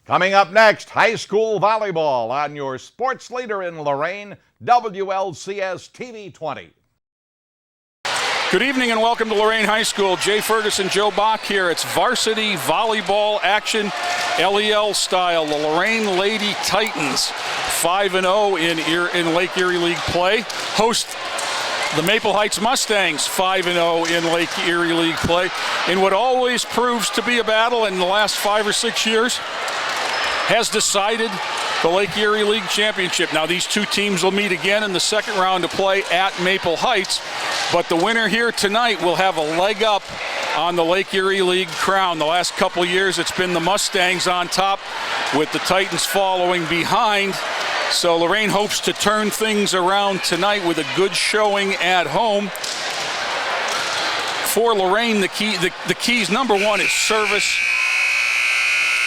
Coming up next, high school volleyball on your sports leader in Lorain, WLCS TV 20. Good evening and welcome to Lorain High School. Jay Ferguson, Joe Bach here. It's varsity volleyball action, LEL style. The Lorain Lady Titans, 5-0 in Lake Erie League play, host the Maple Heights Mustangs, 5-0 in Lake Erie League play. In what always proves to be a battle in the last 5 or 6 years, has decided the Lake Erie League Championship. Now these two teams will meet again in the second round to play at Maple Heights, but the winner here tonight will have a leg up on the Lake Erie League crown. The last couple of years it's been the Mustangs on top with the Titans following behind. So Lorain hopes to turn things around tonight with a good showing at home. For Lorain, the keys, number one is service.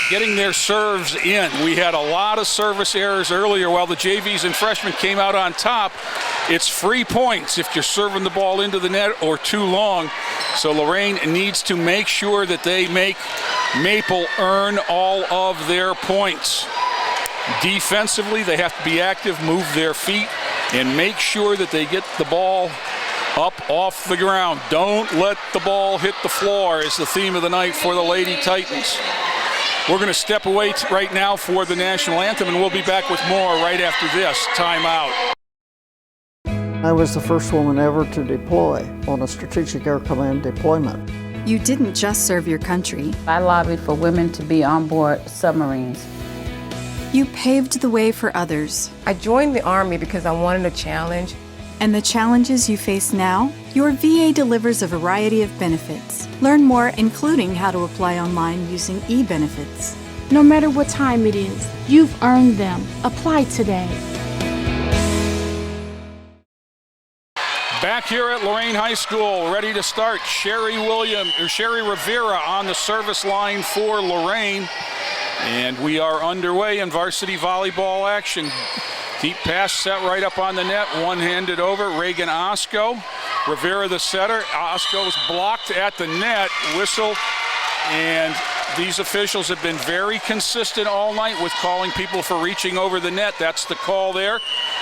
Getting their serves in. We had a lot of service errors earlier while the JVs and freshmen came out on top. It's free points if you're serving the ball into the net or too long. So Lorain needs to make sure that they make Maple earn all of their points. Defensively, they have to be active, move their feet, and make sure that they get the ball up off the ground. Don't let the ball hit the floor is the theme of the night for the Lady Titans. We're going to step away right now for the national anthem, and we'll be back with more right after this timeout. I was the first woman ever to deploy on a Strategic Air Command deployment. You didn't just serve your country. I lobbied for women to be on board submarines. You paved the way for others. I joined the Army because I wanted a challenge. And the challenges you face now? Your VA delivers a variety of benefits. Learn more, including how to apply online using e-benefits. No matter what time it is, you've earned them. Apply today. Back here at Lorain High School, ready to start. Sherry Rivera on the service line for Lorain. And we are underway in varsity volleyball action. Deep pass set right up on the net, one-handed over, Reagan Osco. Rivera the setter, Osco's blocked at the net, whistle, and these officials have been very consistent all night with calling people for reaching over the net. That's the call there.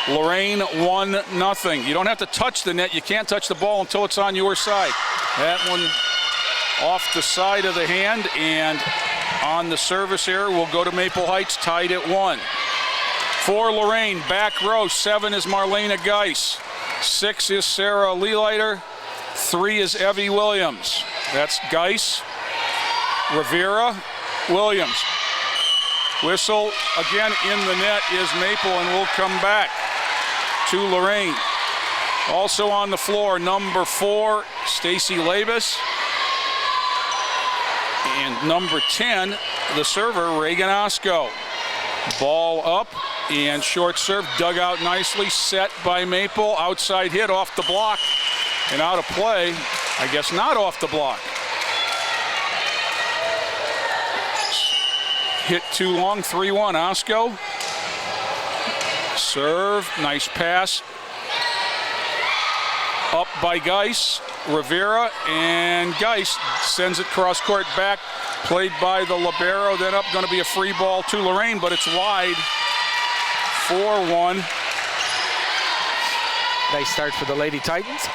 Lorain 1-0. You don't have to touch the net, you can't touch the ball until it's on your side. That one off the side of the hand, and on the service error will go to Maple Heights, tied at 1. For Lorain, back row, 7 is Marlena Geis. 6 is Sarah Leleiter. 3 is Evie Williams. That's Geis, Rivera, Williams. Whistle again in the net is Maple, and we'll come back to Lorain. Also on the floor, number 4, Stacy Labus. And number 10, the server, Reagan Osco. Ball up. And short serve dug out nicely, set by Maple. Outside hit off the block and out of play. I guess not off the block. Hit too long, 3-1. Osco. Serve, nice pass. Up by Geis, Rivera, and Geis sends it cross court back. Played by the libero, then up, going to be a free ball to Lorain, but it's wide. 4-1. Nice start for the Lady Titans.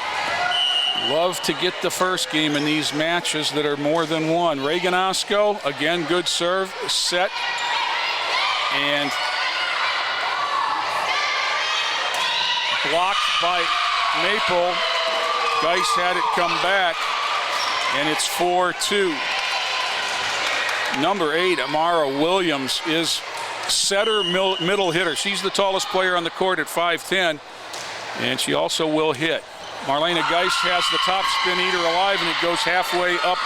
Love to get the first game in these matches that are more than one. Reagan Osco, again, good serve, set, and blocked by Maple. Geis had it come back, and it's 4-2. Number 8, Amara Williams, is setter, middle hitter. She's the tallest player on the court at 5'10", and she also will hit. Marlena Geis has the top spin eater alive, and it goes halfway up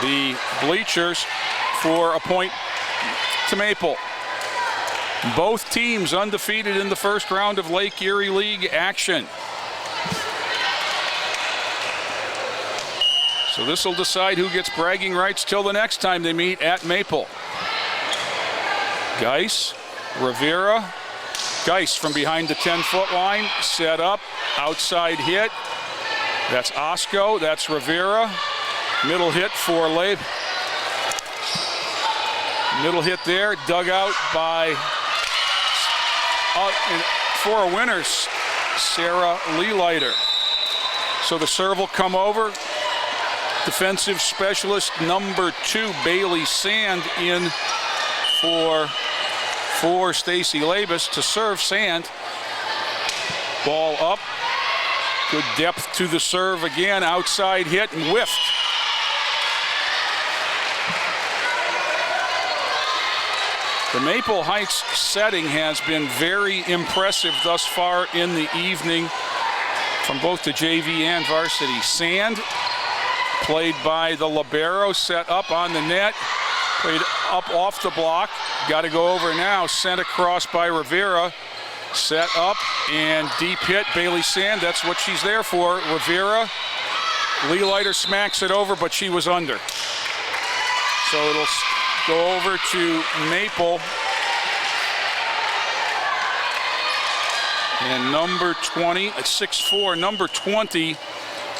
the bleachers for a point to Maple. Both teams undefeated in the first round of Lake Erie League action. So this will decide who gets bragging rights till the next time they meet at Maple. Geis, Rivera. Geis from behind the 10-foot line, set up, outside hit. That's Osco, that's Rivera. Middle hit for Labe. Middle hit there, dug out by, for a winner, Sarah Leelighter. So the serve will come over. Defensive specialist number 2, Bailey Sand, in for Stacy Labus to serve. Sand. Ball up. Good depth to the serve again. Outside hit and whiffed. The Maple Heights setting has been very impressive thus far in the evening from both the JV and varsity. Sand, played by the libero, set up on the net, played up off the block. Got to go over now, sent across by Rivera. Set up and deep hit. Bailey Sand, that's what she's there for. Rivera, Leelighter smacks it over, but she was under. So it'll go over to Maple. And number 20, at 6'4", number 20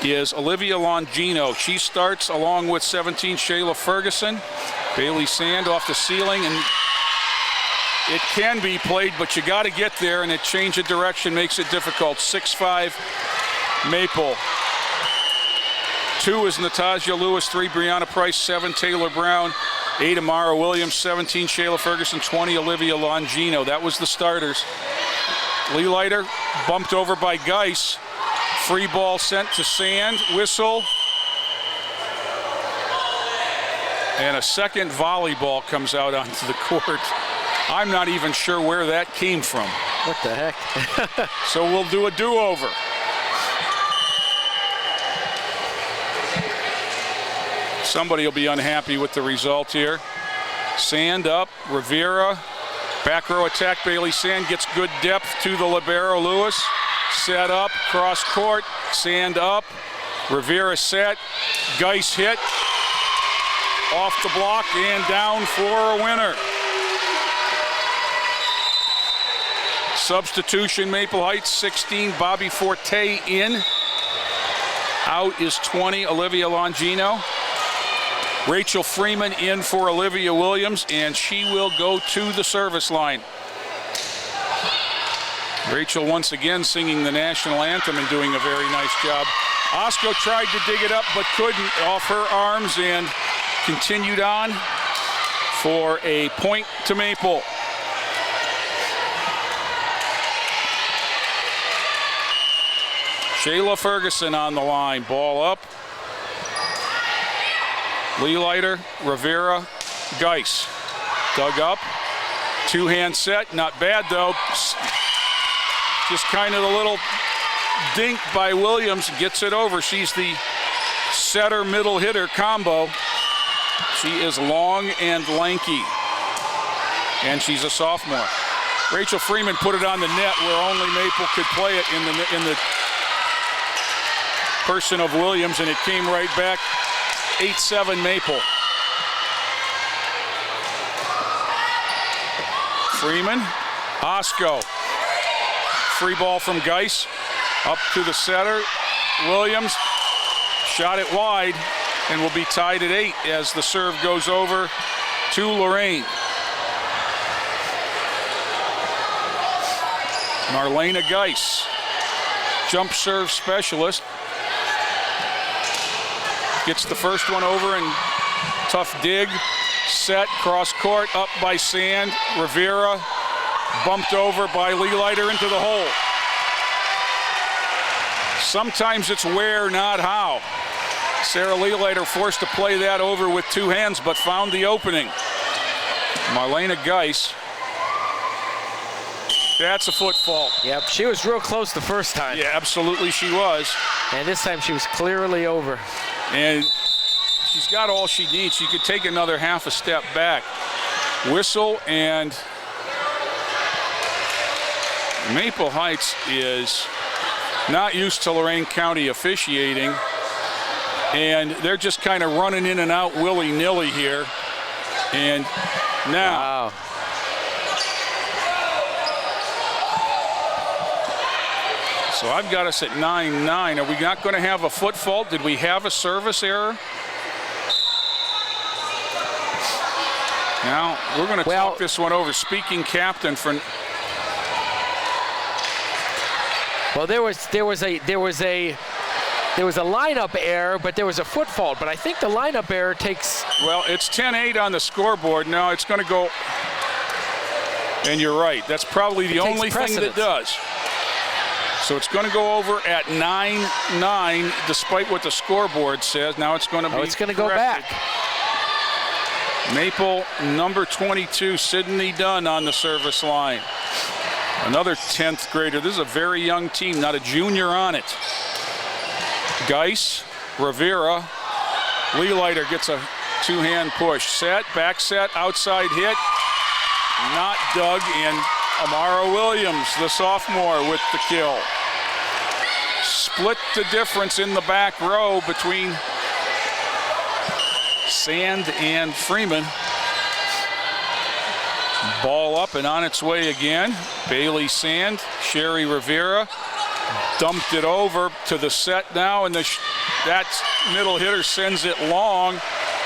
is Olivia Longino. She starts along with 17, Shayla Ferguson. Bailey Sand off the ceiling, and it can be played, but you got to get there, and a change of direction makes it difficult. 6'5", Maple. 2 is Natasha Lewis, 3, Brianna Price, 7, Taylor Brown, 8, Amara Williams, 17, Shayla Ferguson, 20, Olivia Longino. That was the starters. Leelighter bumped over by Geis. Free ball sent to Sand. Whistle. And a second volleyball comes out onto the court. I'm not even sure where that came from. What the heck? So we'll do a do-over. Somebody will be unhappy with the result here. Sand up, Rivera. Back row attack, Bailey Sand gets good depth to the libero, Lewis. Set up, cross court, Sand up. Rivera set, Geis hit. Off the block and down for a winner. Substitution, Maple Heights, 16, Bobby Forte in. Out is 20, Olivia Longino. Rachel Freeman in for Olivia Williams, and she will go to the service line. Rachel once again singing the national anthem and doing a very nice job. Osco tried to dig it up but couldn't, off her arms, and continued on for a point to Maple. Shayla Ferguson on the line, ball up. Leelighter, Rivera, Geis. Dug up, two-hand set, not bad though. Just kind of a little dink by Williams, gets it over. She's the setter middle hitter combo. She is long and lanky, and she's a sophomore. Rachel Freeman put it on the net where only Maple could play it in the person of Williams, and it came right back. 8-7 Maple. Freeman, Osco. Free ball from Geis. Up to the setter. Williams shot it wide and will be tied at 8 as the serve goes over to Lorain. Marlena Geis, jump serve specialist. Gets the first one over and tough dig. Set, cross court, up by Sand. Rivera bumped over by Leelighter into the hole. Sometimes it's where, not how. Sarah Leelighter forced to play that over with two hands, but found the opening. Marlena Geis. That's a foot fault. Yep, she was real close the first time. Yeah, absolutely she was. And this time she was clearly over. And she's got all she needs. She could take another half a step back. Whistle, and Maple Heights is not used to Lorain County officiating, and they're just kind of running in and out willy-nilly here. And now. Wow. So I've got us at 9-9. Are we not going to have a foot fault? Did we have a service error? Now we're going to talk this one over. Speaking captain for. Well, there was a lineup error, but there was a foot fault. But I think the lineup error takes. Well, it's 10-8 on the scoreboard. Now it's going to go. And you're right. That's probably the only thing that does. So it's going to go over at 9-9, despite what the scoreboard says. Now it's going to be. It's going to go back. Maple number 22, Sydney Dunn on the service line. Another 10th grader. This is a very young team, not a junior on it. Geis, Rivera, Leelighter gets a two-hand push. Set, back set, outside hit. Not dug, and Amara Williams, the sophomore, with the kill. Split the difference in the back row between Sand and Freeman. Ball up and on its way again. Bailey Sand, Sherry Rivera dumped it over to the set now, and that middle hitter sends it long,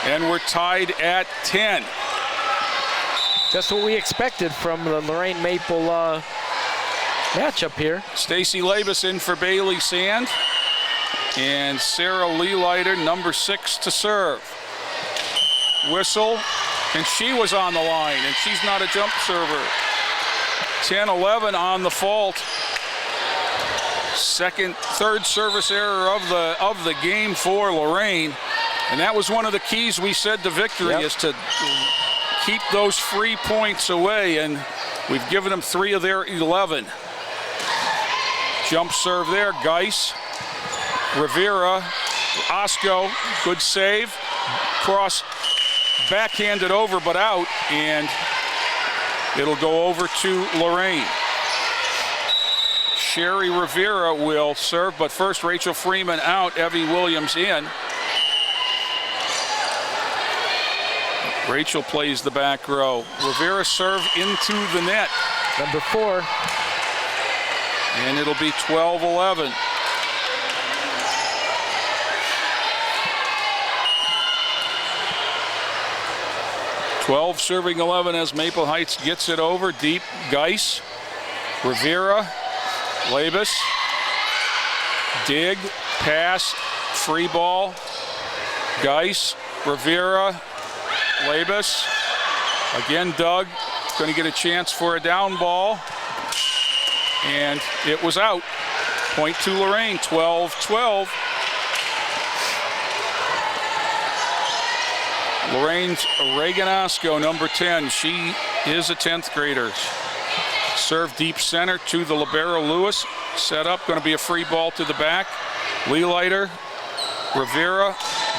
and we're tied at 10. Just what we expected from the Lorain Maple matchup here. Stacy Labus in for Bailey Sand, and Sarah Leelighter, number 6, to serve. Whistle, and she was on the line, and she's not a jump server. 10-11 on the fault. Third service error of the game for Lorain, and that was one of the keys we said to victory, is to keep those free points away, and we've given them 3 of their 11. Jump serve there, Geis, Rivera, Osco, good save, cross, backhanded over but out, and it'll go over to Lorain. Sherry Rivera will serve, but first Rachel Freeman out, Evie Williams in. Rachel plays the back row. Rivera serve into the net. Number 4. And it'll be 12-11. Serving 11 as Maple Heights gets it over deep. Geis, Rivera, Labus, dig, pass, free ball. Geis, Rivera, Labus, again Doug, going to get a chance for a down ball, and it was out. Point to Lorain, 12-12. Lorraine's Reagan Osco, number 10. She is a 10th grader. Serve deep center to the libero Lewis. Set up, going to be a free ball to the back. Leelighter, Rivera,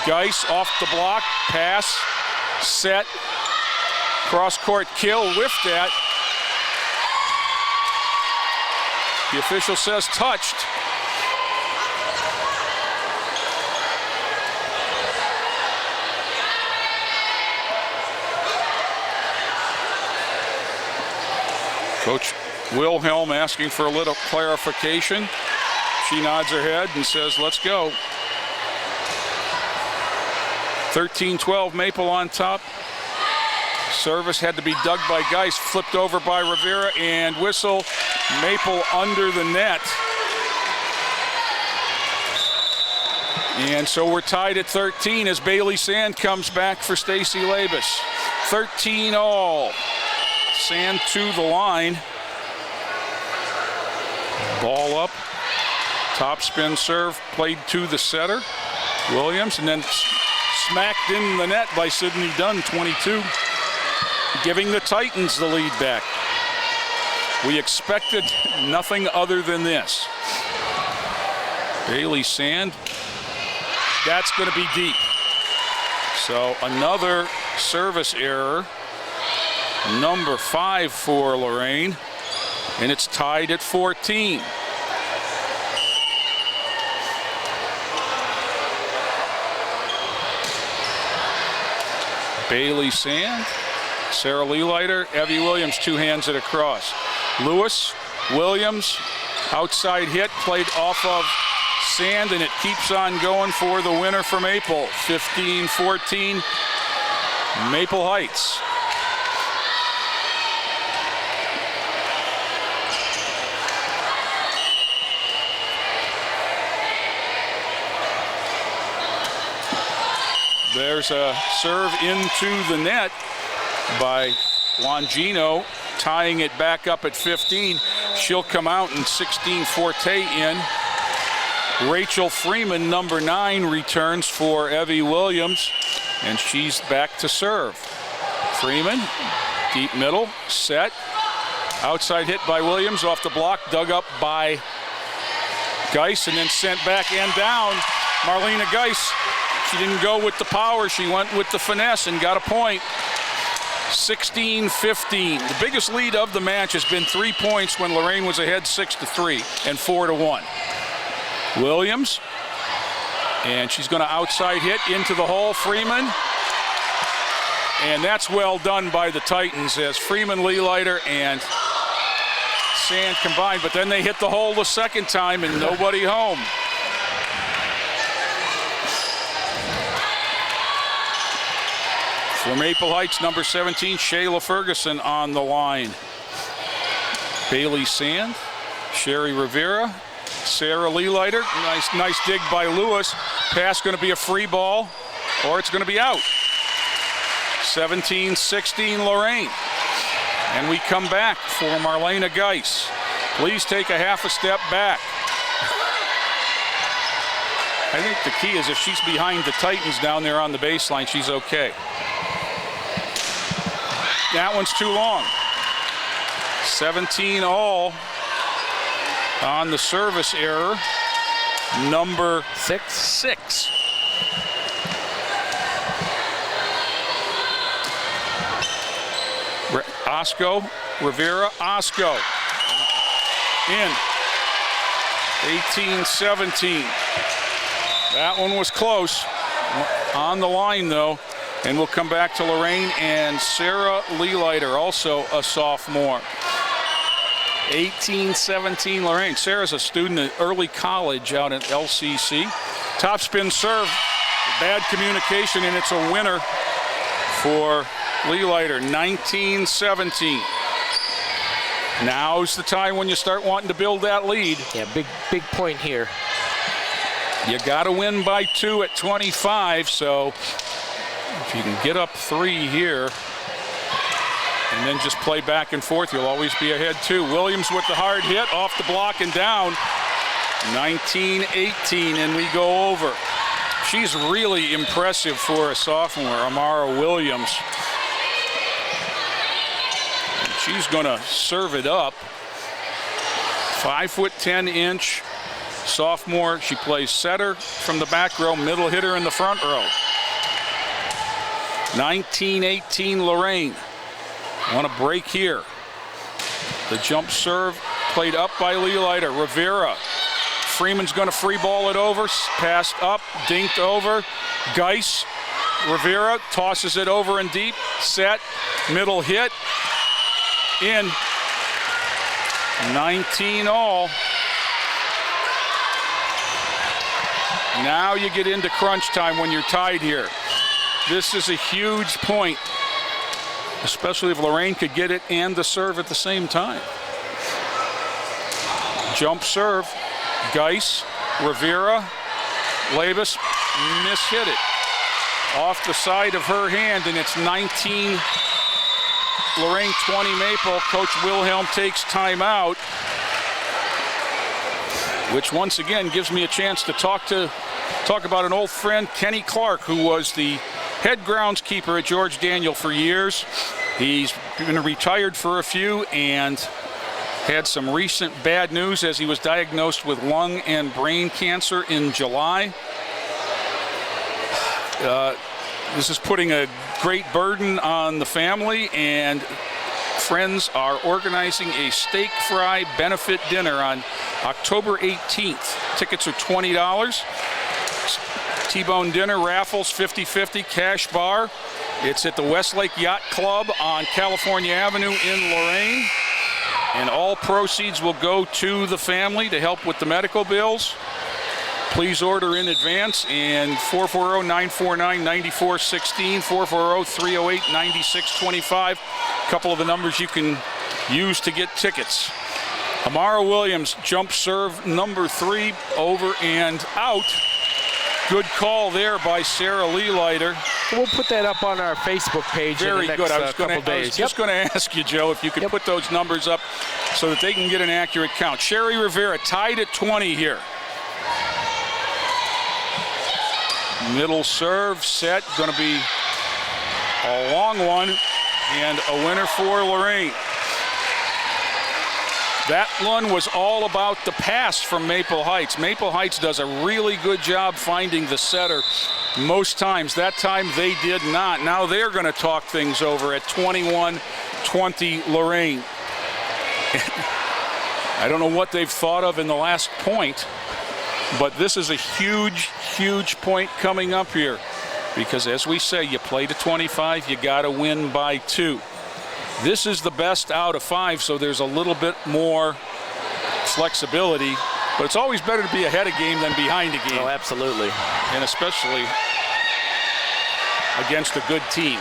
Geis off the block, pass, set, cross court kill, whiffed at. The official says touched. Coach Wilhelm asking for a little clarification. She nods her head and says, let's go. 13-12, Maple on top. Service had to be dug by Geis, flipped over by Rivera, and whistle. Maple under the net. And so we're tied at 13 as Bailey Sand comes back for Stacy Labus. 13-all. Sand to the line. Ball up. Top spin serve played to the setter, Williams, and then smacked in the net by Sydney Dunn, 22, giving the Titans the lead back. We expected nothing other than this. Bailey Sand, that's going to be deep. So another service error, number 5 for Lorain, and it's tied at 14. Bailey Sand, Sarah Leelighter, Evie Williams, 2 hands it across. Lewis, Williams, outside hit, played off of Sand, and it keeps on going for the winner for Maple. 15-14, Maple Heights. There's a serve into the net by Longino, tying it back up at 15. She'll come out and 16 Forte in. Rachel Freeman, number 9, returns for Evie Williams, and she's back to serve. Freeman, deep middle, set. Outside hit by Williams, off the block, dug up by Geis, and then sent back and down. Marlena Geis, she didn't go with the power, she went with the finesse and got a point. 16-15. The biggest lead of the match has been 3 points when Lorain was ahead 6-3 and 4-1. Williams, and she's going to outside hit into the hole. Freeman, and that's well done by the Titans as Freeman, Leelighter, and Sand combined, but then they hit the hole the second time and nobody home. For Maple Heights, number 17, Shayla Ferguson on the line. Bailey Sand, Sherry Rivera, Sarah Leelighter. Nice dig by Lewis. Pass going to be a free ball, or it's going to be out. 17-16 Lorain. And we come back for Marlena Geis. Please take a half a step back. I think the key is if she's behind the Titans down there on the baseline, she's okay. That one's too long. 17 all on the service error. Number 6. Osco, Rivera, Osco. In. 18-17. That one was close. On the line, though. And we'll come back to Lorain and Sarah Leelighter, also a sophomore. 18-17 Lorain. Sarah's a student at early college out at LCC. Top spin serve, bad communication, and it's a winner for Leelighter. 19-17. Now's the time when you start wanting to build that lead. Yeah, big point here. You got to win by 2 at 25, so if you can get up 3 here and then just play back and forth, you'll always be ahead 2. Williams with the hard hit, off the block and down. 19-18, and we go over. She's really impressive for a sophomore, Amara Williams. And she's going to serve it up. 5'10" sophomore. She plays setter from the back row, middle hitter in the front row. 19-18 Lorain. Want a break here. The jump serve played up by Leelighter. Rivera. Freeman's going to free ball it over. Passed up, dinked over. Geis. Rivera tosses it over and deep. Set. Middle hit. In. 19 all. Now you get into crunch time when you're tied here. This is a huge point, especially if Lorain could get it and the serve at the same time. Jump serve. Geis, Rivera, Labus mishit it. Off the side of her hand, and it's 19 Lorain, 20 Maple. Coach Wilhelm takes timeout, which once again gives me a chance to talk about an old friend, Kenny Clark, who was the head groundskeeper at George Daniel for years. He's been retired for a few and had some recent bad news as he was diagnosed with lung and brain cancer in July. This is putting a great burden on the family, and friends are organizing a steak fry benefit dinner on October 18th. Tickets are $20. T-bone dinner, raffles, 50-50, cash bar. It's at the Westlake Yacht Club on California Avenue in Lorain. And all proceeds will go to the family to help with the medical bills. Please order in advance, and 440-949-9416, 440-308-9625. A couple of the numbers you can use to get tickets. Amara Williams, jump serve number 3, over and out. Good call there by Sarah Leelighter. We'll put that up on our Facebook page Very in the next good. I was just going to ask you, Joe, if you could put those numbers up so that they can get an accurate count. Sherry Rivera tied at 20 here. Middle serve set, going to be a long one and a winner for Lorain. That one was all about the pass from Maple Heights. Maple Heights does a really good job finding the setter most times. That time they did not. Now they're going to talk things over at 21-20 Lorain. I don't know what they've thought of in the last point, but this is a huge, huge point coming up here. Because as we say, you play to 25, you got to win by 2. This is the best out of 5, so there's a little bit more flexibility. But it's always better to be ahead of game than behind a game. Oh, absolutely. And especially against a good team.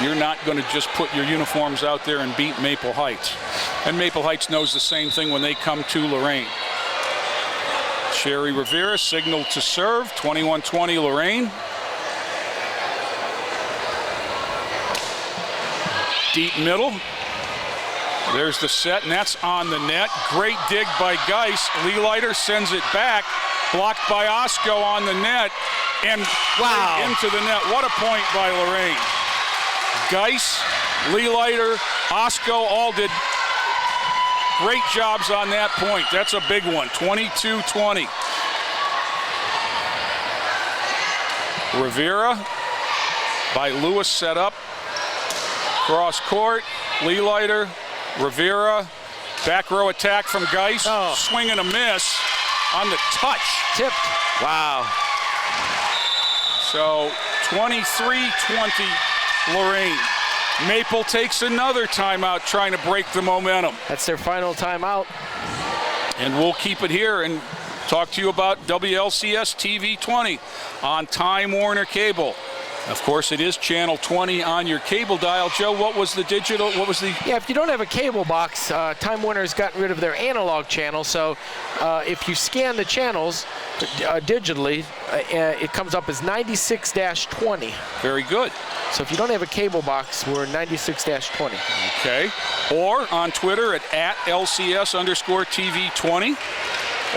You're not going to just put your uniforms out there and beat Maple Heights. And Maple Heights knows the same thing when they come to Lorain. Sherry Rivera signaled to serve, 21-20 Lorain. Deep middle. There's the set, and that's on the net. Great dig by Geis. Leelighter sends it back. Blocked by Osco on the net. And wow, into the net. What a point by Lorain. Geis, Leelighter, Osco all did great jobs on that point. That's a big one, 22-20. Rivera by Lewis set up. Cross court, Leelighter, Rivera, back row attack from Geis. Oh. Swing and a miss on the touch. Tipped. Wow. So 23-20 Lorain. Maple takes another timeout trying to break the momentum. That's their final timeout. And we'll keep it here and talk to you about WLCS TV 20 on Time Warner Cable. Of course, it is channel 20 on your cable dial. Joe, what was the digital? What was the? Yeah, if you don't have a cable box, Time Warner has gotten rid of their analog channel. So if you scan the channels digitally, it comes up as 96-20. Very good. So if you don't have a cable box, we're 96-20. Okay. Or on Twitter at LCS_TV20.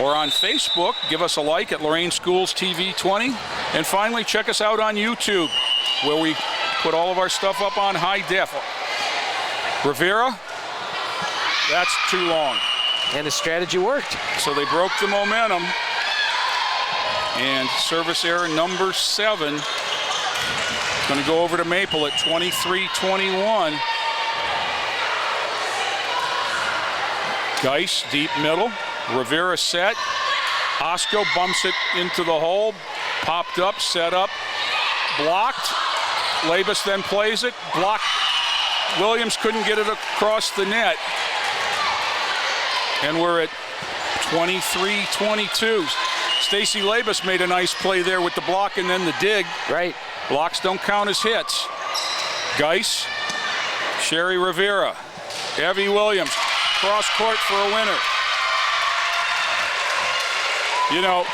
Or on Facebook, give us a like at Lorain Schools TV 20. And finally, check us out on YouTube, where we put all of our stuff up on high def. Rivera, that's too long. And the strategy worked. So they broke the momentum. And service error number 7. Going to go over to Maple at 23-21. Geis, deep middle. Rivera set. Osco bumps it into the hole. Popped up, set up, blocked. Labus then plays it. Blocked. Williams couldn't get it across the net. And we're at 23-22. Stacy Labus made a nice play there with the block and then the dig. Right. Blocks don't count as hits. Geis, Sherry Rivera, Evie Williams, cross court for a winner. You know,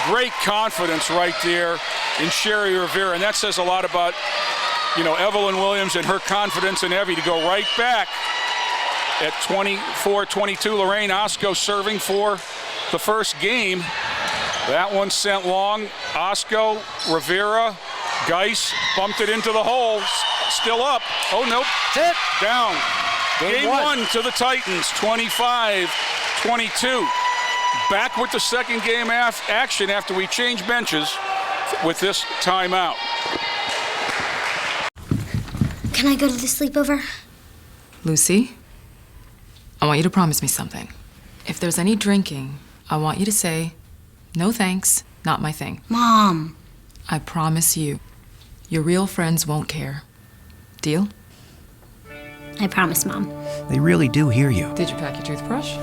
great confidence right there in Sherry Rivera, and that says a lot about, you know, Evelyn Williams and her confidence in Evie to go right back at 24-22. Lorain Osco serving for the first game. That one sent long. Osco, Rivera, Geis bumped it into the hole. Still up. Oh, nope. Tip. Down. Game one to the Titans, 25-22. Back with the second game action after we change benches with this timeout. Can I go to the sleepover? Lucy, I want you to promise me something. If there's any drinking, I want you to say, no thanks, not my thing. Mom. I promise you, your real friends won't care. Deal? I promise, Mom. They really do hear you. Did you pack your toothbrush?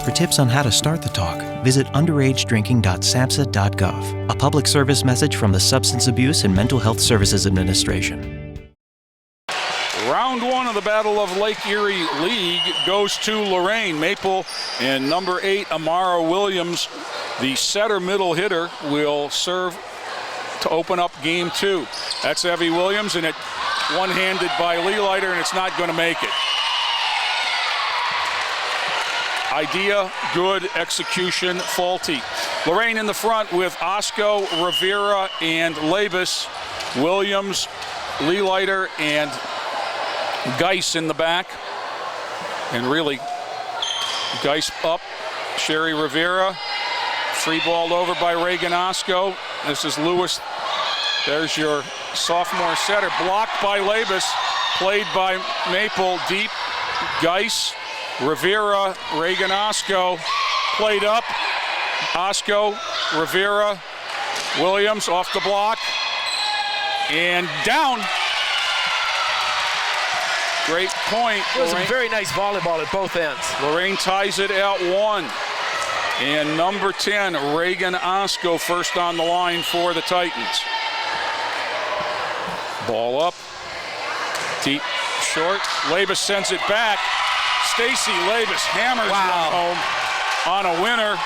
For tips on how to start the talk, visit underagedrinking.samhsa.gov. A public service message from the Substance Abuse and Mental Health Services Administration. Round one of the Battle of Lake Erie League goes to Lorain. Maple and number 8, Amara Williams, The setter middle hitter will serve to open up game 2. That's Evie Williams, and it one-handed by Leelighter, and it's not going to make it. Idea, good. Execution, faulty. Lorain in the front with Osco, Rivera, and Labus. Williams, Leelighter, and Geis in the back. And really, Geis up. Sherry Rivera. Free ball over by Reagan Osco. This is Lewis. There's your sophomore setter. Blocked by Labus. Played by Maple. Deep. Geis. Rivera. Reagan Osco. Played up. Osco. Rivera. Williams off the block. And down. Great point. It was a very nice volleyball at both ends. Lorain ties it at 1. And number 10, Reagan Osco, first on the line for the Titans. Ball up. Deep, short. Labus sends it back. Stacy Labus hammers one home on a winner.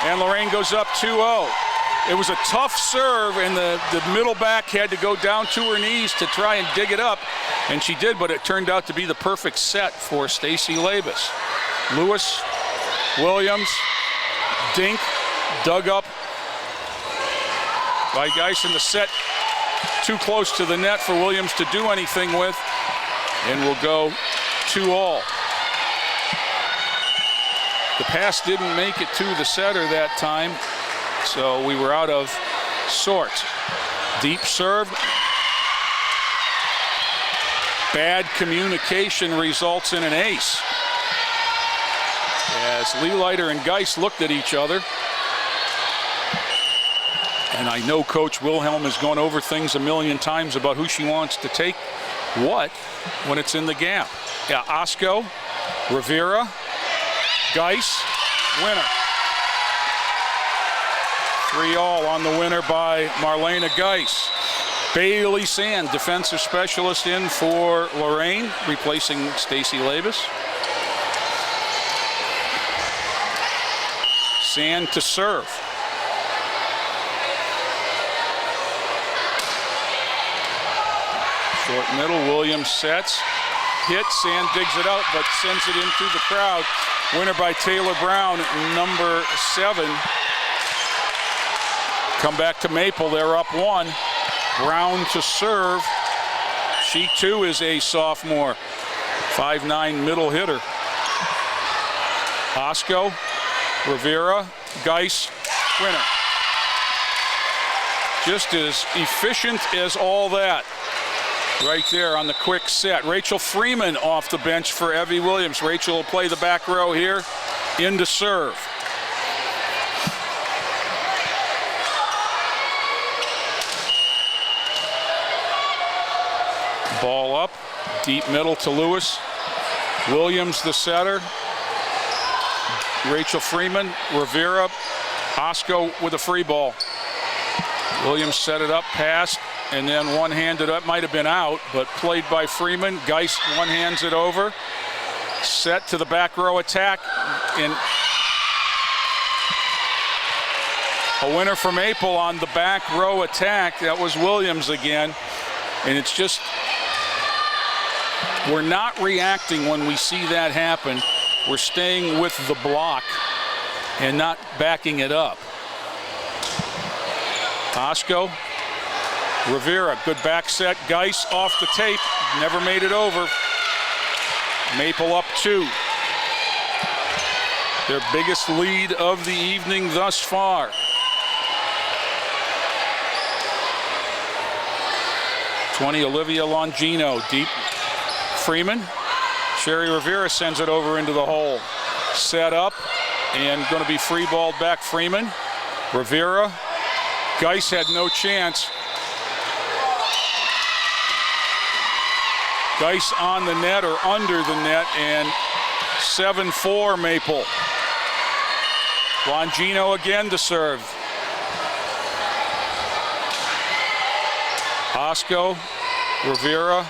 And Lorain goes up 2-0. It was a tough serve, and the middle back had to go down to her knees to try and dig it up. And she did, but it turned out to be the perfect set for Stacy Labus. Lewis, Williams, Dink, dug up by Geis in the set. Too close to the net for Williams to do anything with. And we'll go 2-all. The pass didn't make it to the setter that time, so we were out of sorts. Deep serve. Bad communication results in an ace. As Leelighter and Geis looked at each other. And I know Coach Wilhelm has gone over things a million times about who she wants to take what when it's in the gap. Yeah, Osco, Rivera, Geis, winner. 3-all on the winner by Marlena Geis. Bailey Sand, defensive specialist, in for Lorain, replacing Stacy Labus. Sand to serve. Short middle, Williams sets. Hit, Sand digs it out, but sends it into the crowd. Winner by Taylor Brown, number 7. Come back to Maple, they're up 1. Brown to serve. She too is a sophomore. 5'9" middle hitter. Osco, Rivera, Geis, winner. Just as efficient as all that. Right there on the quick set. Rachel Freeman off the bench for Evie Williams. Rachel will play the back row here. In to serve. Ball up. Deep middle to Lewis. Williams the setter. Rachel Freeman, Rivera, Osco with a free ball. Williams set it up, passed, and then one-handed up. Might have been out, but played by Freeman. Geis one-hands it over. Set to the back row attack. And a winner for Maple on the back row attack. That was Williams again. And it's just, we're not reacting when we see that happen. We're staying with the block and not backing it up. Osco, Rivera, good back set. Geis off the tape, never made it over. Maple up 2. Their biggest lead of the evening thus far. '20, Olivia Longino, deep. Freeman. Sherry Rivera sends it over into the hole. Set up and going to be free balled back. Freeman. Rivera. Geis had no chance. Geis on the net or under the net, and 7-4 Maple. Longino again to serve. Osco, Rivera,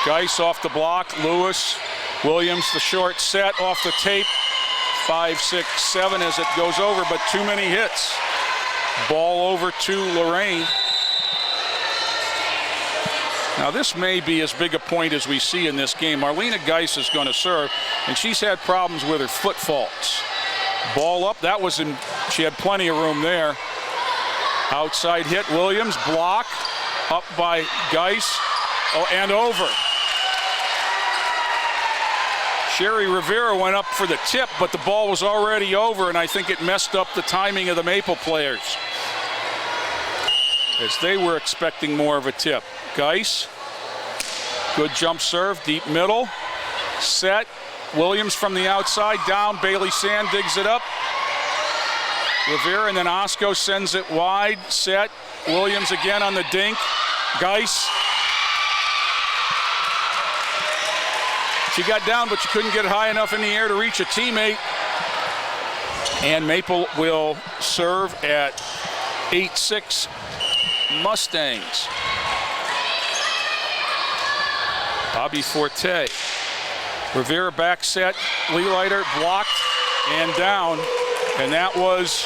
Geis off the block, Lewis, Williams the short set off the tape, 5, 6, 7 as it goes over, but too many hits. Ball over to Lorain. Now this may be as big a point as we see in this game. Marlena Geis is going to serve, and she's had problems with her foot faults. Ball up, that was in, she had plenty of room there. Outside hit, Williams, block, up by Geis, and over. Sherry Rivera went up for the tip, but the ball was already over, and I think it messed up the timing of the Maple players, as they were expecting more of a tip. Geis, good jump serve, deep middle, set. Williams from the outside, down, Bailey Sand digs it up. Rivera, and then Osco sends it wide, set. Williams again on the dink. Geis. She got down, but she couldn't get high enough in the air to reach a teammate. And Maple will serve at 8-6 Mustangs. Bobby Forte. Rivera back set, Leelighter blocked and down. And that was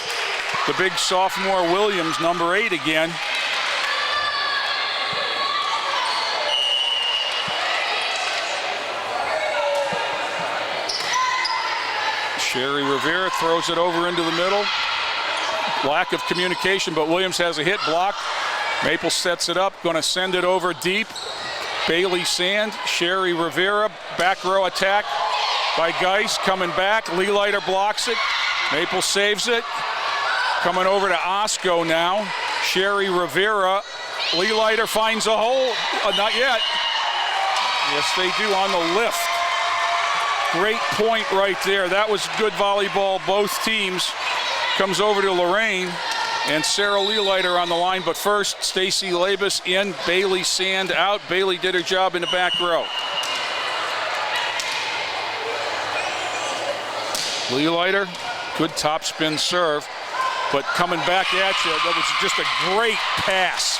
the big sophomore Williams, number 8 again. Sherry Rivera throws it over into the middle. Lack of communication, but Williams has a hit block. Maple sets it up, going to send it over deep. Bailey Sand, Sherry Rivera, back row attack by Geis, coming back. Leelighter blocks it. Maple saves it. Coming over to Osco now. Sherry Rivera. Leelighter finds a hole. Not yet. Yes, they do on the lift. Great point right there. That was good volleyball, both teams. Comes over to Lorain. And Sarah Leelighter on the line, but first, Stacy Labus in, Bailey Sand out. Bailey did her job in the back row. Leelighter, good topspin serve, but coming back at you, that was just a great pass.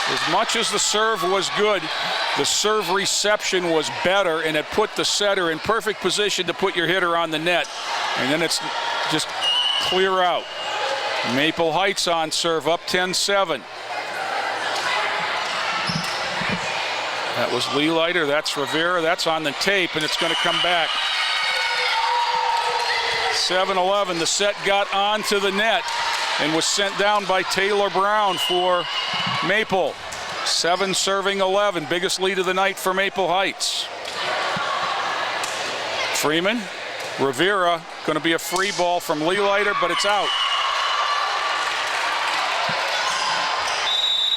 As much as the serve was good, the serve reception was better, and it put the setter in perfect position to put your hitter on the net. And then it's just clear out. Maple Heights on serve, up 10-7. That was Leelighter, that's Rivera, that's on the tape, and it's going to come back. 7-11, the set got onto the net and was sent down by Taylor Brown for Maple. 7 serving 11, biggest lead of the night for Maple Heights. Freeman, Rivera, going to be a free ball from Leelighter, but it's out.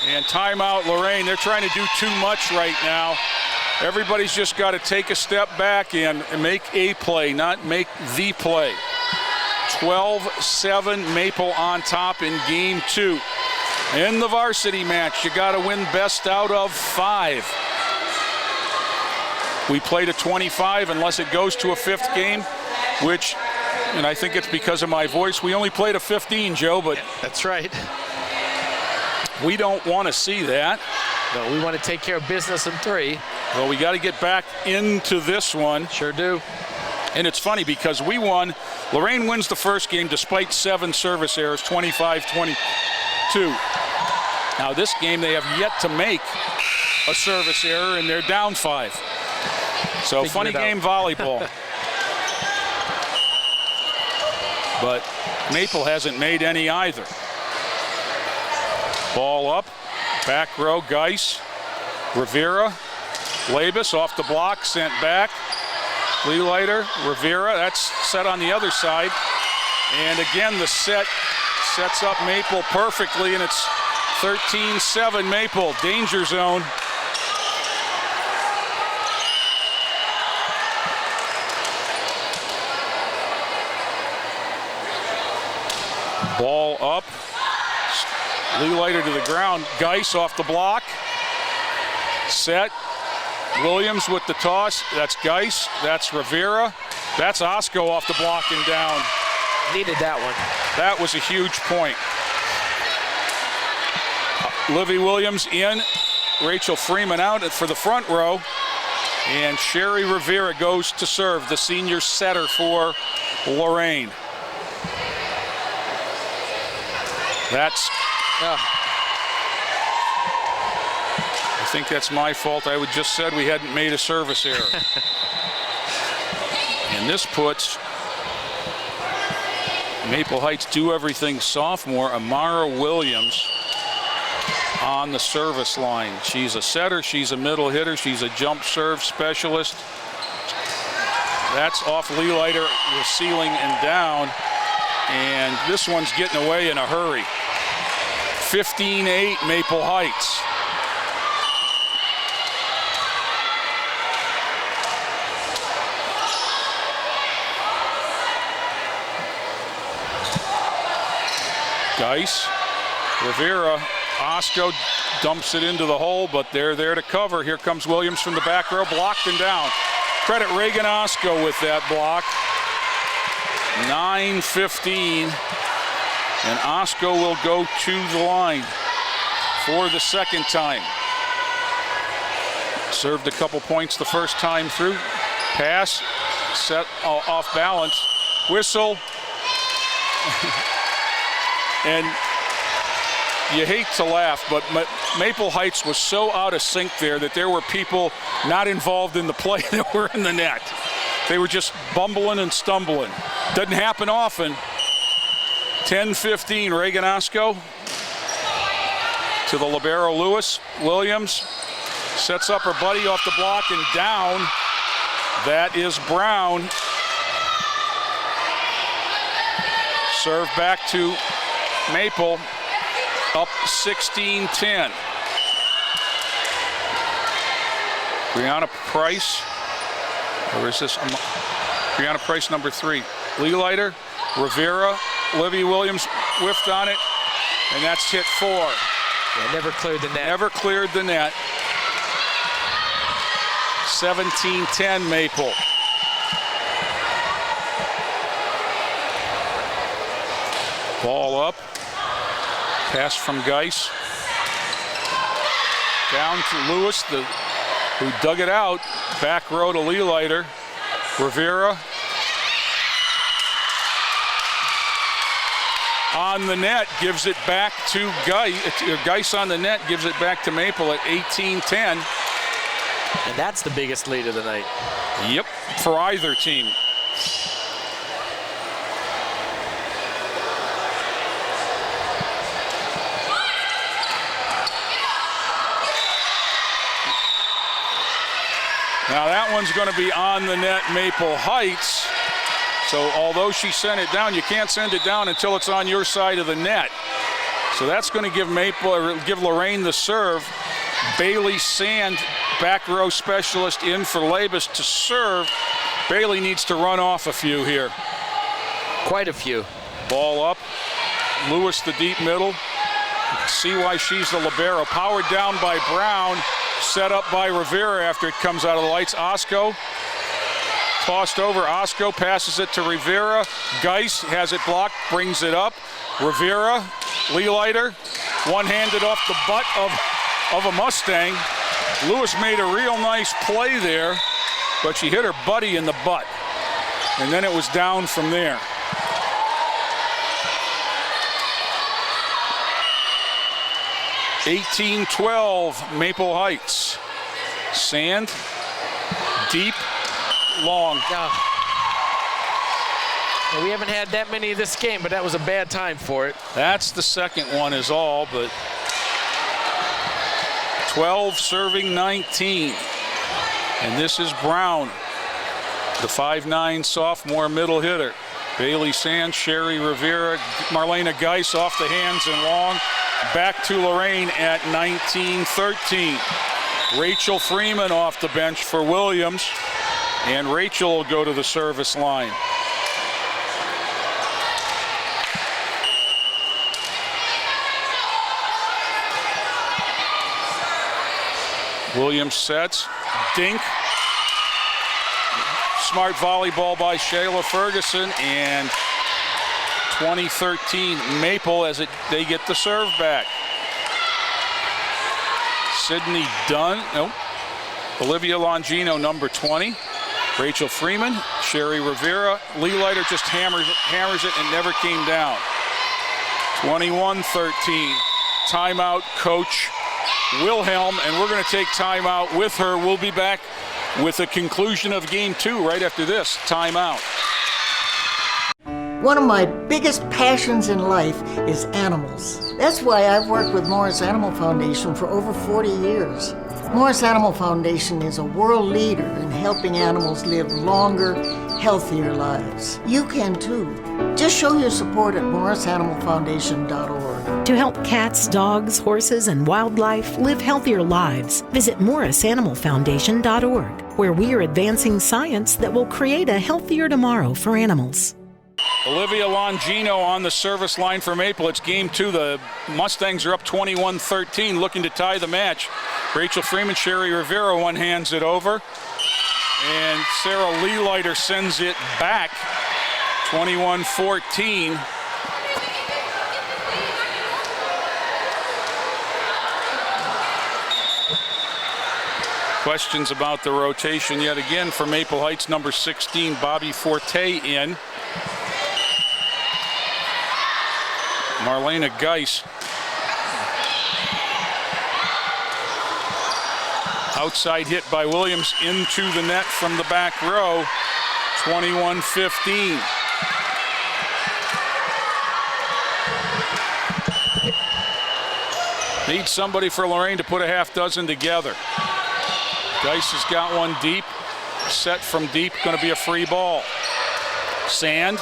And timeout, Lorain. They're trying to do too much right now. Everybody's just got to take a step back and make a play, not make the play. 12-7, Maple on top in game 2. In the varsity match, you got to win best out of 5. We played a 25 unless it goes to a 5th game, which, and I think it's because of my voice, we only played a 15, Joe, but that's right. We don't want to see that. No, we want to take care of business in 3. Well, we got to get back into this one. Sure do. And it's funny because we won. Lorain wins the first game despite 7 service errors, 25-22. Now this game they have yet to make a service error and they're down 5. So funny game volleyball. But Maple hasn't made any either. Ball up, back row, Geis, Rivera, Labus off the block, sent back. Leelighter, Rivera, that's set on the other side. And again, the set sets up Maple perfectly, and it's 13-7 Maple, danger zone. Ball up. Leelighter to the ground. Geis off the block. Set. Williams with the toss. That's Geis. That's Rivera. That's Osco off the block and down. Needed that one. That was a huge point. Livy Williams in. Rachel Freeman out for the front row. And Sherry Rivera goes to serve, the senior setter for Lorain. That's, I think that's my fault. I would just said we hadn't made a service error. And this puts Maple Heights do everything sophomore Amara Williams on the service line. She's a setter, she's a middle hitter, she's a jump serve specialist. That's off Leelighter, the ceiling and down. And this one's getting away in a hurry. 15-8 Maple Heights. Geis, Rivera, Osco dumps it into the hole, but they're there to cover. Here comes Williams from the back row, blocked and down. Credit Reagan Osco with that block. 9:15, and Osco will go to the line for the second time. Served a couple points the first time through. Pass, set off balance, whistle. And you hate to laugh, but Maple Heights was so out of sync there that there were people not involved in the play that were in the net. They were just bumbling and stumbling. Doesn't happen often. 10-15, Reagan Osco to the libero Lewis. Williams sets up her buddy off the block and down. That is Brown. Serve back to Maple, up 16-10. Brianna Price, or is this Brianna Price number 3? Leelighter, Rivera, Olivia Williams whiffed on it, and that's hit 4. Yeah, never cleared the net. Never cleared the net. 17-10 Maple. Ball up. Pass from Geis. Down to Lewis, who dug it out. Back row to Leelighter. Rivera. On the net, gives it back to Geis. Geis on the net gives it back to Maple at 18-10. And that's the biggest lead of the night. Yep, for either team. Now that one's going to be on the net, Maple Heights. So although she sent it down, you can't send it down until it's on your side of the net. So that's going to give Lorain the serve. Bailey Sand, back row specialist, in for Labus to serve. Bailey needs to run off a few here. Quite a few. Ball up. Lewis the deep middle. See why she's the libero. Powered down by Brown. Set up by Rivera after it comes out of the lights. Osco tossed over. Osco passes it to Rivera. Geis has it blocked, brings it up. Rivera, Leelighter, one-handed off the butt of a Mustang. Lewis made a real nice play there, but she hit her buddy in the butt. And then it was down from there. (18-12) Maple Heights. Sand, deep, long. Well, we haven't had that many this game, but that was a bad time for it. That's the second one is all, but 12 serving 19. And this is Brown, the 5'9" sophomore middle hitter. Bailey Sand, Sherry Rivera, Marlena Geis off the hands and long. Back to Lorain at 19-13. Rachel Freeman off the bench for Williams, and Rachel will go to the service line. Williams sets, dink. Smart volleyball by Shayla Ferguson, and 2013 Maple as they get the serve back. Sydney Dunn, nope. Olivia Longino, number 20. Rachel Freeman, Sherry Rivera. Lee Leiter just hammers it and never came down. 21-13. Timeout, Coach Wilhelm, and we're going to take timeout with her. We'll be back with the conclusion of game 2 right after this timeout. One of my biggest passions in life is animals. That's why I've worked with Morris Animal Foundation for over 40 years. Morris Animal Foundation is a world leader in helping animals live longer, healthier lives. You can too. Just show your support at morrisanimalfoundation.org. To help cats, dogs, horses, and wildlife live healthier lives, visit morrisanimalfoundation.org, where we are advancing science that will create a healthier tomorrow for animals. Olivia Longino on the service line for Maple. It's game 2. The Mustangs are up 21-13, looking to tie the match. Rachel Freeman, Sherry Rivera, one hands it over. And Sarah Lee Leiter sends it back, 21-14. Questions about the rotation yet again for Maple Heights. Number 16, Bobby Forte in. Marlena Geis. Outside hit by Williams into the net from the back row. 21-15. Need somebody for Lorain to put a half dozen together. Geis has got one deep. Set from deep, going to be a free ball. Sand,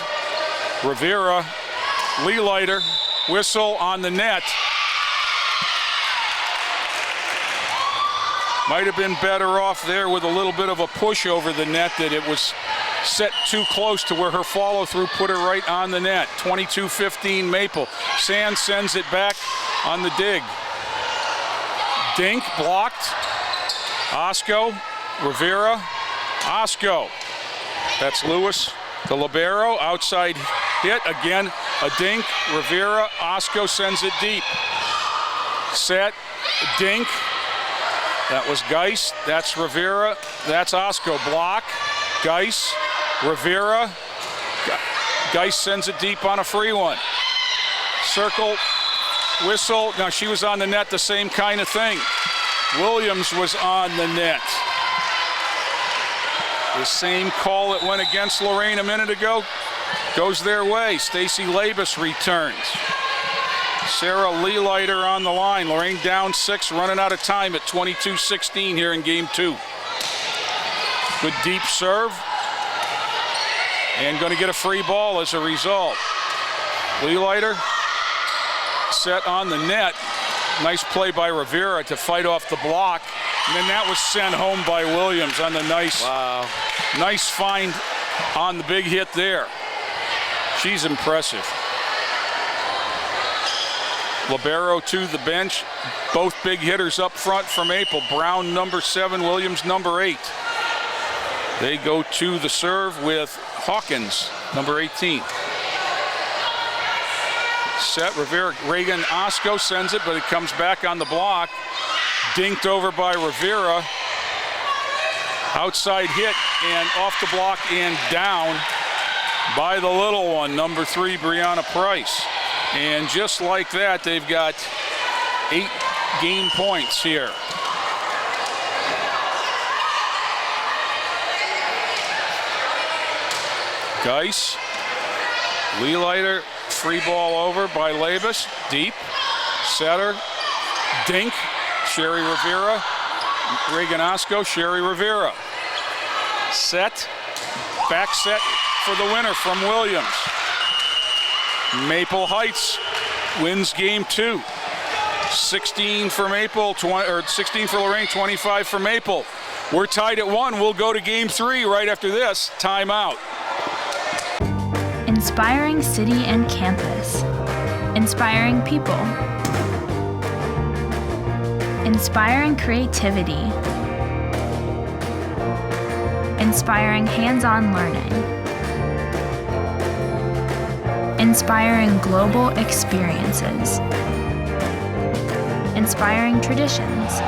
Rivera, Lee Leiter, whistle on the net. Might have been better off there with a little bit of a push over the net, that it was set too close to where her follow-through put her right on the net. 22-15 Maple. Sand sends it back on the dig. Dink blocked. Osco, Rivera, Osco. That's Lewis to Libero. Outside hit again. A dink. Rivera. Osco sends it deep. Set. Dink. That was Geis. That's Rivera. That's Osco. Block. Geis. Rivera. Geis sends it deep on a free one. Circle. Whistle. Now she was on the net, the same kind of thing. Williams was on the net. The same call that went against Lorain a minute ago goes their way. Stacy Labus returns. Sarah Lee Leiter on the line. Lorain down 6, running out of time at 22-16 here in game 2. Good deep serve. And going to get a free ball as a result. Lee Leiter set on the net. Nice play by Rivera to fight off the block. And then that was sent home by Williams on the nice find on the big hit there. She's impressive. Libero to the bench. Both big hitters up front for Maple. Brown, number 7, Williams, number 8. They go to the serve with Hawkins, number 18. Set, Rivera, Reagan Osco sends it, but it comes back on the block. Dinked over by Rivera. Outside hit and off the block and down by the little one, number 3, Brianna Price. And just like that, they've got 8 game points here. Geis, Lee Leiter, free ball over by Labus, deep, setter, dink, Sherry Rivera, Reagan Osco, Sherry Rivera. Set, back set for the winner from Williams. Maple Heights wins game 2. 16 for Maple, 16 for Lorain, 25 for Maple. We're tied at 1. We'll go to game 3 right after this timeout. Inspiring city and campus. Inspiring people. Inspiring creativity. Inspiring hands-on learning. Inspiring global experiences. Inspiring traditions.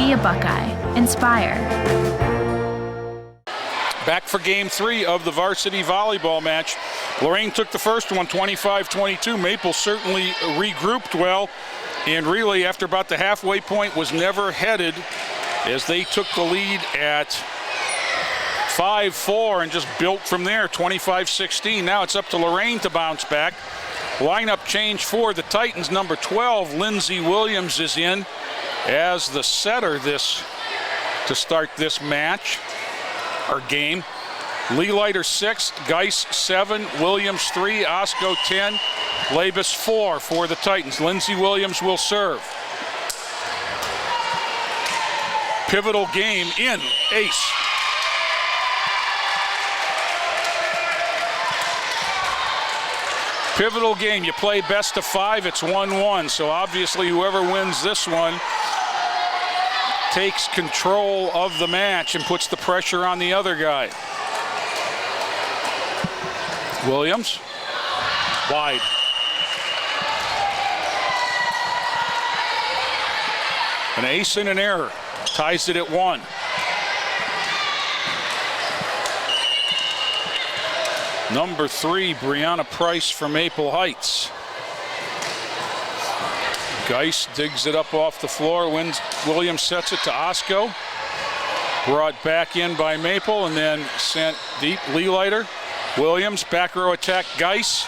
Be a Buckeye. Inspire. Back for game 3 of the varsity volleyball match. Lorain took the first one, 25-22. Maple certainly regrouped well, and really after about the halfway point was never headed as they took the lead at 5-4 and just built from there, 25-16. Now it's up to Lorain to bounce back. Lineup change for the Titans. Number 12, Lindsey Williams, is in as the setter to start this match, or game. Leelighter 6, Geis 7, Williams 3, Osco 10, Labus 4 for the Titans. Lindsey Williams will serve. Pivotal game in ace. Pivotal game, you play best of 5, it's 1-1. So obviously whoever wins this one takes control of the match and puts the pressure on the other guy. Williams, wide. An ace and an error, ties it at 1. Number 3, Brianna Price from Maple Heights. Geis digs it up off the floor. Williams sets it to Osco. Brought back in by Maple and then sent deep. Leelighter. Williams, back row attack. Geis.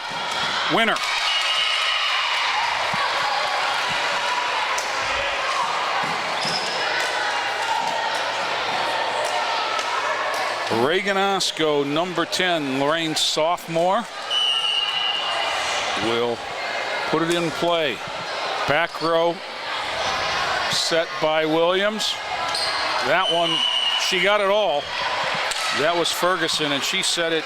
Winner. Reagan Osco, number 10, Lorain's sophomore, will put it in play. Back row set by Williams. That one, she got it all. That was Ferguson, and she set it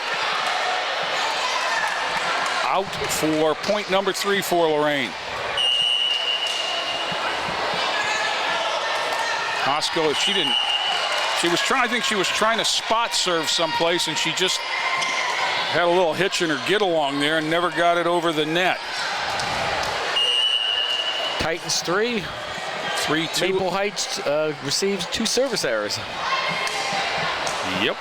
out for point number 3 for Lorain. Osco, she didn't. I think she was trying to spot serve someplace, and she just had a little hitch in her get along there and never got it over the net. Titans 3. 3-2. Maple Heights receives 2 service errors. Yep.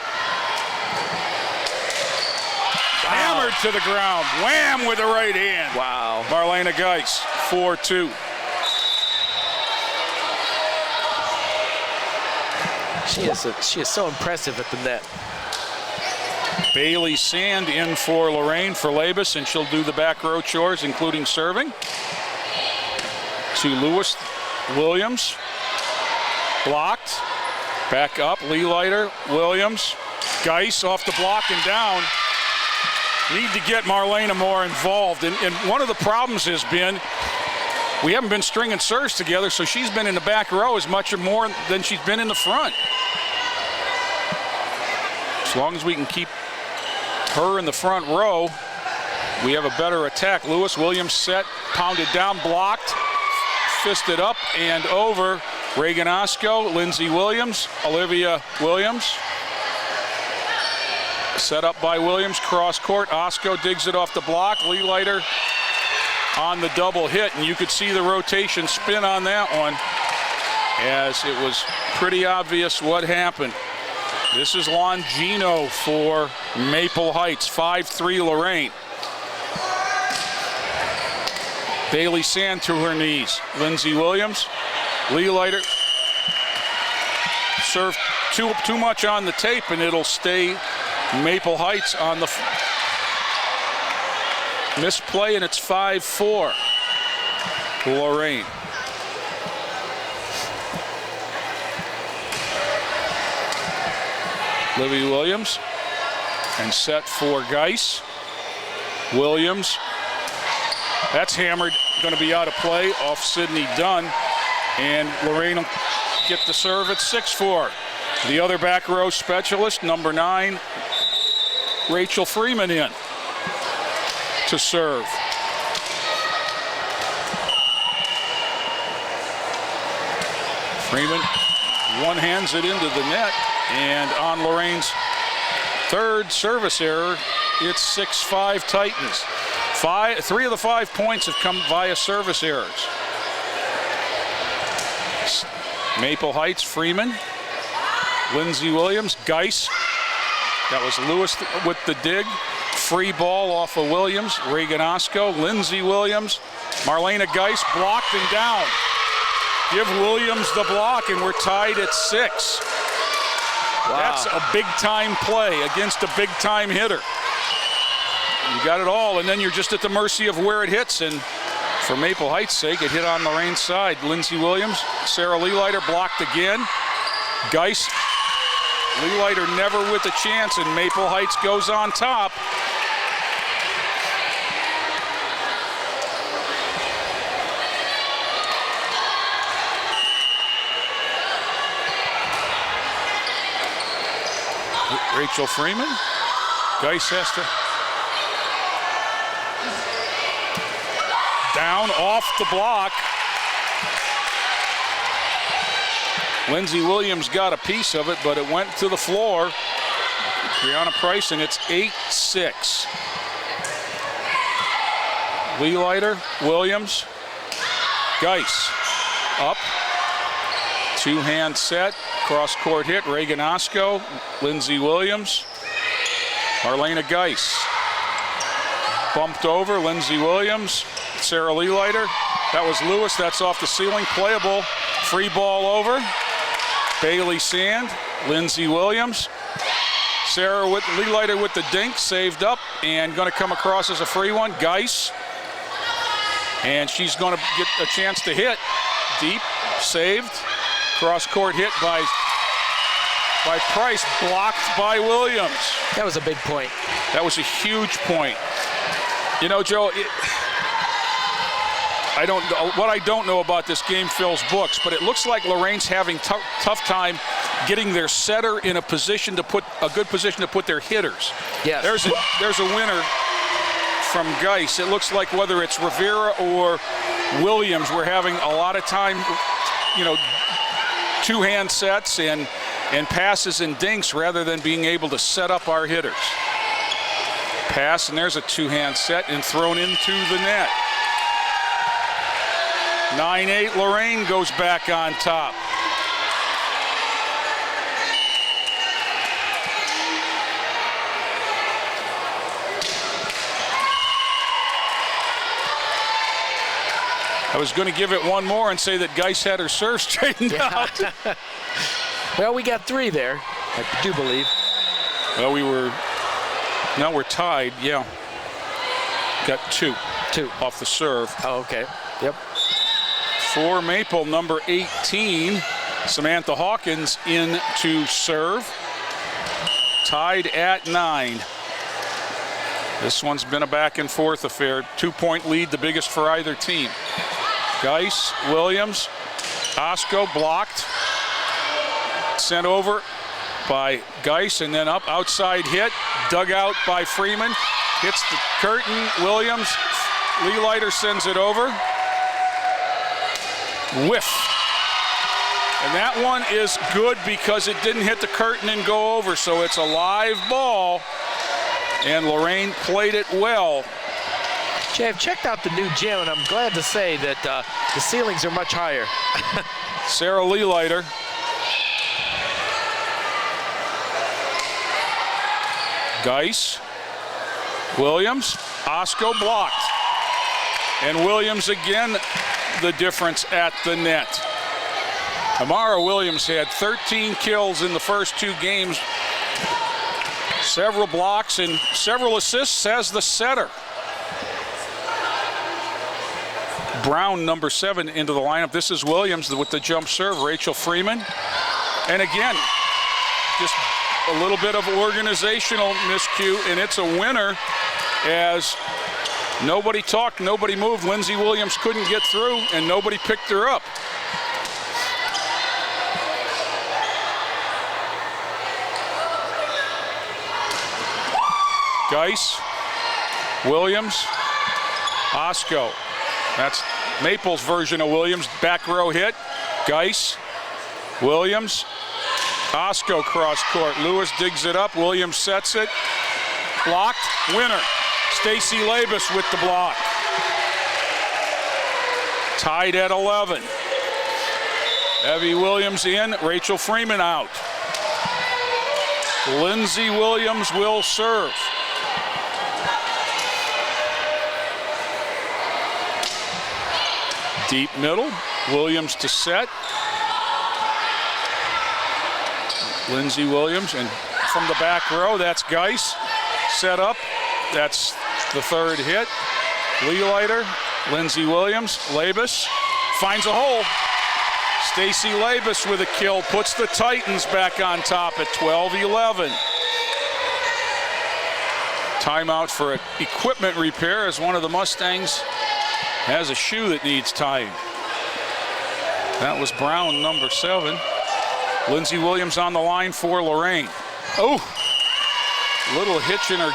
Hammered to the ground. Wham with the right hand. Wow. Marlena Geis, 4-2. She is so impressive at the net. Bailey Sand in for Lorain for Labus, and she'll do the back row chores, including serving. To Lewis Williams. Blocked. Back up. Leelighter. Williams. Geis off the block and down. Need to get Marlena more involved. And one of the problems has been we haven't been stringing serves together, so she's been in the back row as much or more than she's been in the front. As long as we can keep her in the front row, we have a better attack. Lewis Williams set, pounded down, blocked, fisted up and over. Reagan Osco, Lindsey Williams, Olivia Williams. Set up by Williams, cross court. Osco digs it off the block. Leelighter on the double hit, and you could see the rotation spin on that one as it was pretty obvious what happened. This is Longino for Maple Heights, 5-3 Lorain. Bailey Sand to her knees. Lindsey Williams, Leelighter. Served too much on the tape, and it'll stay Maple Heights on the misplay, and it's 5-4 Lorain. Livy Williams, and set for Geis. Williams, that's hammered, going to be out of play off Sydney Dunn, and Lorain will get the serve at 6-4. The other back row specialist, number 9, Rachel Freeman, in to serve. Freeman one-hands it into the net, and on Lorain's third service error, it's 6-5 Titans. 3 of the 5 points have come via service errors. Maple Heights, Freeman. Lindsey Williams, Geis. That was Lewis with the dig. Free ball off of Williams. Reagan Osco, Lindsey Williams. Marlena Geis blocked and down. Give Williams the block, and we're tied at 6. Wow. That's a big-time play against a big-time hitter. You got it all, and then you're just at the mercy of where it hits. And for Maple Heights' sake, it hit on Lorain's side. Lindsey Williams, Sarah Leelighter blocked again. Geis, Leelighter never with a chance, and Maple Heights goes on top. Rachel Freeman. Geis has to. Down off the block. Lindsey Williams got a piece of it, but it went to the floor. Brianna Price, and it's 8-6. Leelighter, Williams, Geis up. Two-hand set, cross-court hit. Reagan Osco, Lindsey Williams, Marlena Geis. Bumped over, Lindsey Williams, Sarah Leelighter. That was Lewis, that's off the ceiling, playable. Free ball over. Bailey Sand, Lindsey Williams. Sarah with Leelighter with the dink, saved up, and going to come across as a free one. Geis. And she's going to get a chance to hit. Deep, saved. Cross-court hit by Price, blocked by Williams. That was a big point. That was a huge point. You know, Joe, what I don't know about this game fills books, but it looks like Lorain's having tough time getting their setter in a position to put a good position to put their hitters. Yes. There's a winner from Geis. It looks like whether it's Rivera or Williams, we're having a lot of time, you know, two-hand sets and passes and dinks rather than being able to set up our hitters. Pass, and there's a two-hand set and thrown into the net. 9-8, Lorain goes back on top. I was going to give it one more and say that Geis had her serve straightened out. Well, we got 3 there, I do believe. Well, now we're tied, yeah. Got 2 off the serve. Oh, okay, yep. For Maple, number 18, Samantha Hawkins in to serve. Tied at 9. This one's been a back and forth affair. 2-point lead, the biggest for either team. Geis, Williams, Osco blocked. Sent over by Geis, and then up, outside hit. Dug out by Freeman. Hits the curtain, Williams. Leelighter sends it over. Whiff. And that one is good because it didn't hit the curtain and go over, so it's a live ball. And Lorain played it well. Jay, I've checked out the new gym, and I'm glad to say that the ceilings are much higher. Sarah Leelighter. Geis. Williams. Osco blocked. And Williams again, the difference at the net. Amara Williams had 13 kills in the first 2 games. Several blocks and several assists as the setter. Brown, number 7, into the lineup. This is Williams with the jump serve. Rachel Freeman. And again, just a little bit of organizational miscue, and it's a winner as nobody talked, nobody moved. Lindsey Williams couldn't get through, and nobody picked her up. Geis, Williams, Osco. That's Maple's version of Williams. Back row hit. Geis, Williams, Osco cross court. Lewis digs it up. Williams sets it. Blocked. Winner. Stacy Labus with the block. Tied at 11. Evie Williams in, Rachel Freeman out. Lindsay Williams will serve. Deep middle, Williams to set. Lindsay Williams, and from the back row, that's Geis. Set up, that's the third hit. Leelighter, Lindsay Williams, Labus finds a hole. Stacy Labus with a kill, puts the Titans back on top at 12-11. Timeout for an equipment repair as one of the Mustangs has a shoe that needs tying. That was Brown, number 7. Lindsay Williams on the line for Lorain. Oh, little hitch in her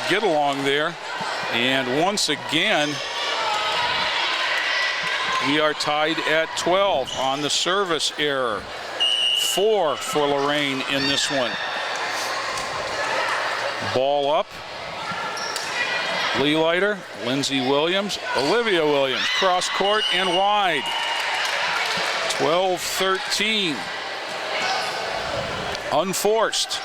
get along there. And once again, we are tied at 12 on the service error. 4 for Lorain in this one. Ball up. Leelighter, Lindsay Williams, Olivia Williams, cross court and wide. 12-13. Unforced.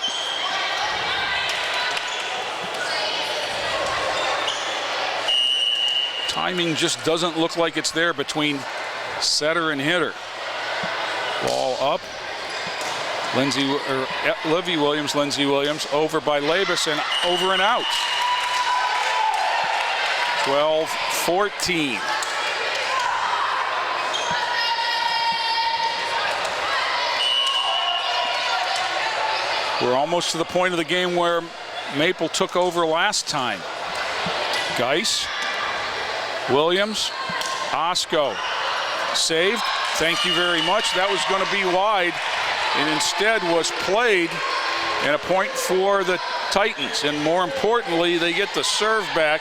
Timing just doesn't look like it's there between setter and hitter. Ball up. Olivia Williams, Lindsay Williams, over by Labus and over and out. 12-14. We're almost to the point of the game where Maple took over last time. Geis, Williams, Osco, saved. Thank you very much. That was going to be wide, and instead was played, and a point for the Titans. And more importantly, they get the serve back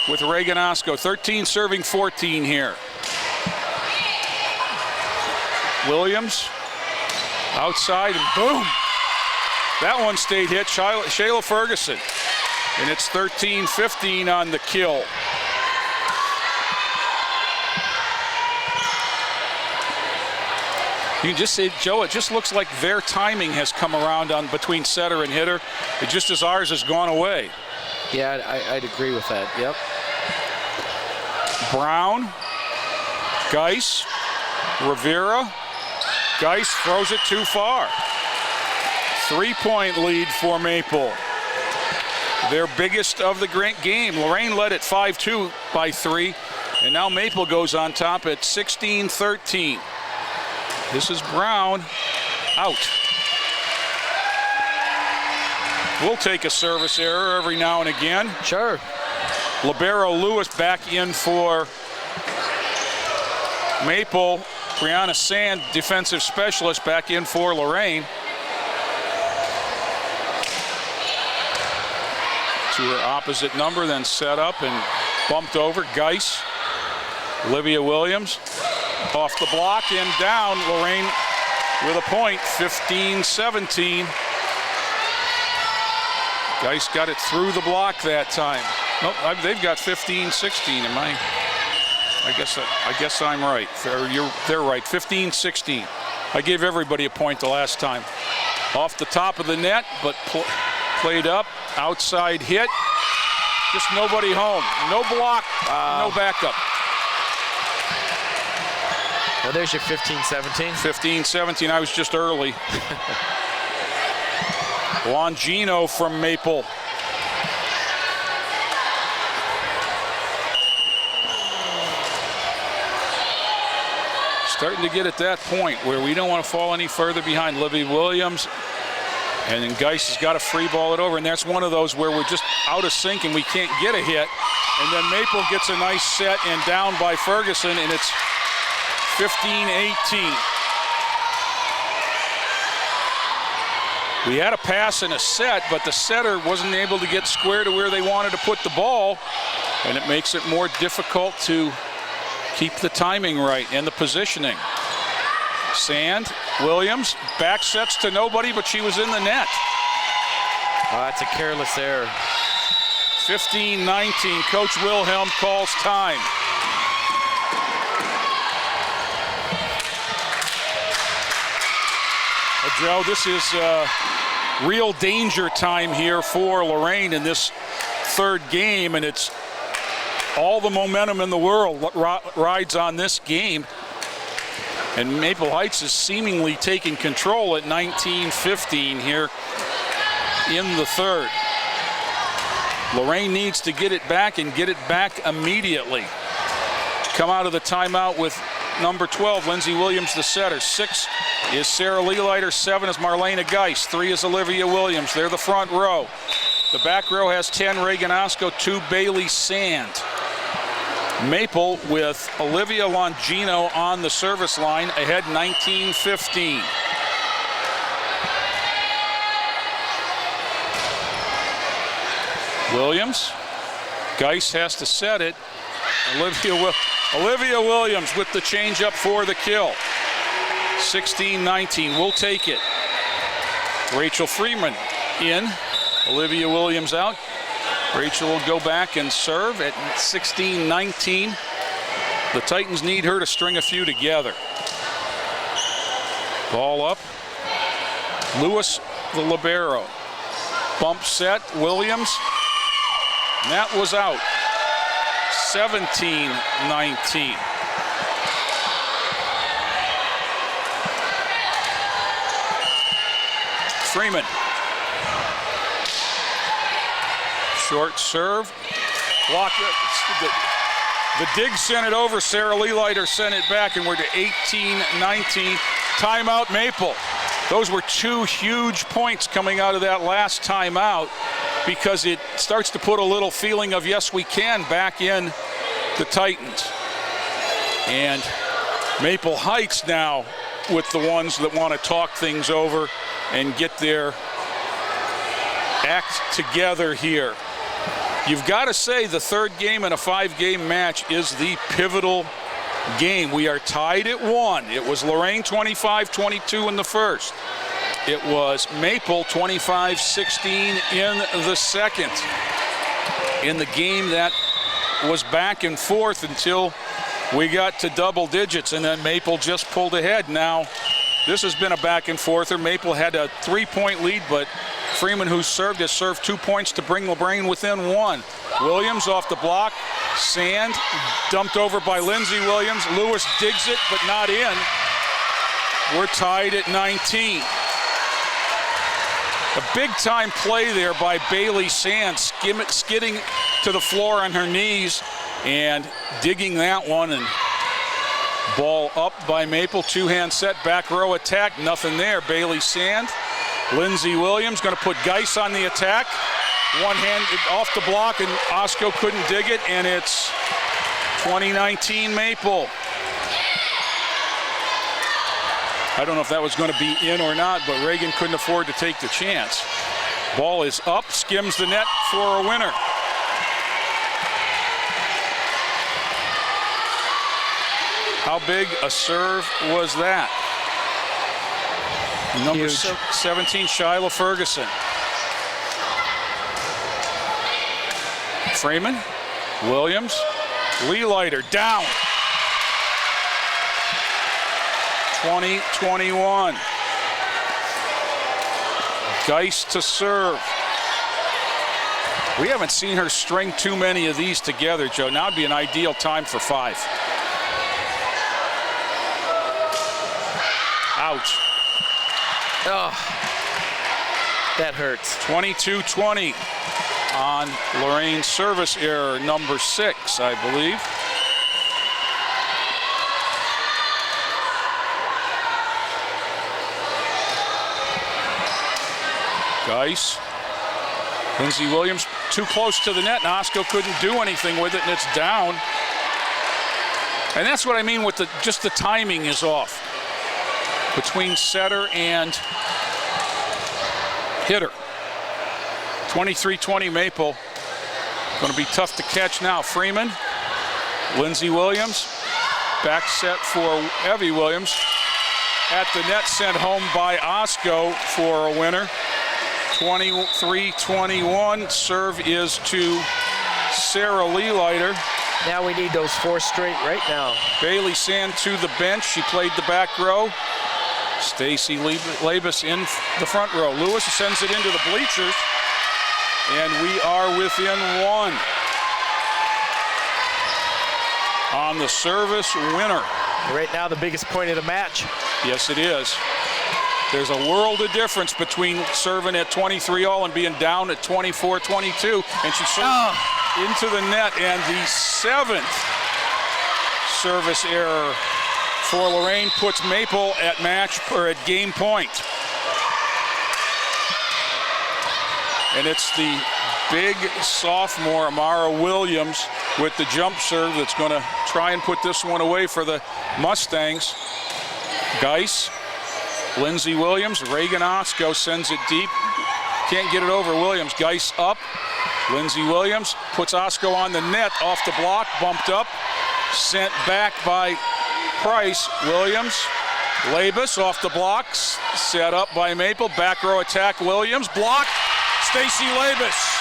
with Reagan Osco. 13 serving 14 here. Williams outside, and boom. That one stayed hit, Shayla Ferguson. And it's 13-15 on the kill. You can just say, Joe, it just looks like their timing has come around on between setter and hitter. It just as ours has gone away. Yeah, I'd agree with that, yep. Brown, Geis, Rivera. Geis throws it too far. 3-point lead for Maple. Their biggest of the great game. Lorain led at 5-2 by 3, and now Maple goes on top at 16-13. This is Brown, out. We'll take a service error every now and again. Sure. Libero Lewis back in for Maple. Brianna Sand, defensive specialist, back in for Lorain. To her opposite number, then set up and bumped over. Geis, Olivia Williams, off the block and down. Lorain with a point, 15-17. Geis got it through the block that time. Nope, they've got 15-16. Am I guess I'm right. They're right. 15-16. I gave everybody a point the last time. Off the top of the net, but played up, outside hit. Just nobody home. No block, no backup. Well, there's your 15-17. 15-17. I was just early. Longino from Maple. Starting to get at that point where we don't want to fall any further behind. Livy Williams, and then Geis has got to free ball it over, and that's one of those where we're just out of sync and we can't get a hit. And then Maple gets a nice set and down by Ferguson, and it's 15-18. We had a pass and a set, but the setter wasn't able to get square to where they wanted to put the ball, and it makes it more difficult to keep the timing right and the positioning. Sand, Williams, back sets to nobody, but she was in the net. That's a careless error. 15-19, Coach Wilhelm calls time. Joe. This is real danger time here for Lorain in this third game, and it's all the momentum in the world rides on this game. And Maple Heights is seemingly taking control at 19-15 here in the third. Lorain needs to get it back and get it back immediately. Come out of the timeout with number 12, Lindsey Williams, the setter. 6 is Sarah Leelighter. 7 is Marlena Geis. 3 is Olivia Williams. They're the front row. The back row has 10, Reagan Osco. 2, Bailey Sand. Maple with Olivia Longino on the service line, ahead 19-15. Williams. Geis has to set it. Olivia Williams with the changeup for the kill. 16-19, we'll take it. Rachel Freeman in, Olivia Williams out. Rachel will go back and serve at 16-19. The Titans need her to string a few together. Ball up. Lewis, the libero. Bump set, Williams. And that was out. 17-19. Freeman. Short serve. Block. The dig sent it over. Sarah Leelighter sent it back, and we're to 18-19. Timeout, Maple. Those were 2 huge points coming out of that last timeout, because it starts to put a little feeling of yes, we can back in the Titans. And Maple Heights now with the ones that want to talk things over and get their act together here. You've got to say the third game in a 5-game match is the pivotal game. We are tied at 1. It was Lorain 25-22 in the first. It was Maple 25-16 in the second. In the game that was back and forth until we got to double digits, and then Maple just pulled ahead. Now, this has been a back and forther. Maple had a 3-point lead, but Freeman, who served, has served 2 points to bring Lorain within 1. Williams off the block. Sand dumped over by Lindsey Williams. Lewis digs it, but not in. We're tied at 19. A big-time play there by Bailey Sand, skidding to the floor on her knees and digging that one. And ball up by Maple. 2-hand set, back row attack. Nothing there. Bailey Sand. Lindsey Williams going to put Geis on the attack. One hand off the block, and Osco couldn't dig it, and it's 2019 Maple. I don't know if that was going to be in or not, but Reagan couldn't afford to take the chance. Ball is up, skims the net for a winner. How big a serve was that? Number 17, Shyla Ferguson. Freeman, Williams, Leelighter down. 20-21. Geis to serve. We haven't seen her string too many of these together, Joe. Now would be an ideal time for 5. Out. Oh, that hurts. 22-20 on Lorain's service error, number 6, I believe. Geis. Lindsey Williams too close to the net, and Osco couldn't do anything with it, and it's down. And that's what I mean with just the timing is off between setter and hitter. 23-20 Maple. Going to be tough to catch now. Freeman, Lindsey Williams, back set for Evie Williams. At the net, sent home by Osco for a winner. 23-21. Serve is to Sarah Leelighter. Now we need those 4 straight right now. Bailey Sand to the bench. She played the back row. Stacy Labus in the front row. Lewis sends it into the bleachers, and we are within 1 on the service winner. Right now, the biggest point of the match. Yes, it is. There's a world of difference between serving at 23-all and being down at 24-22, and she serves into the net, and the 7th service error for Lorain puts Maple at at game point. And it's the big sophomore Amara Williams with the jump serve that's going to try and put this one away for the Mustangs. Geis, Lindsey Williams, Reagan Osko sends it deep. Can't get it over Williams. Geis up. Lindsey Williams puts Osko on the net, off the block, bumped up, sent back by Price. Williams, Labus off the blocks, set up by Maple. Back row attack, Williams, blocked. Stacy Labus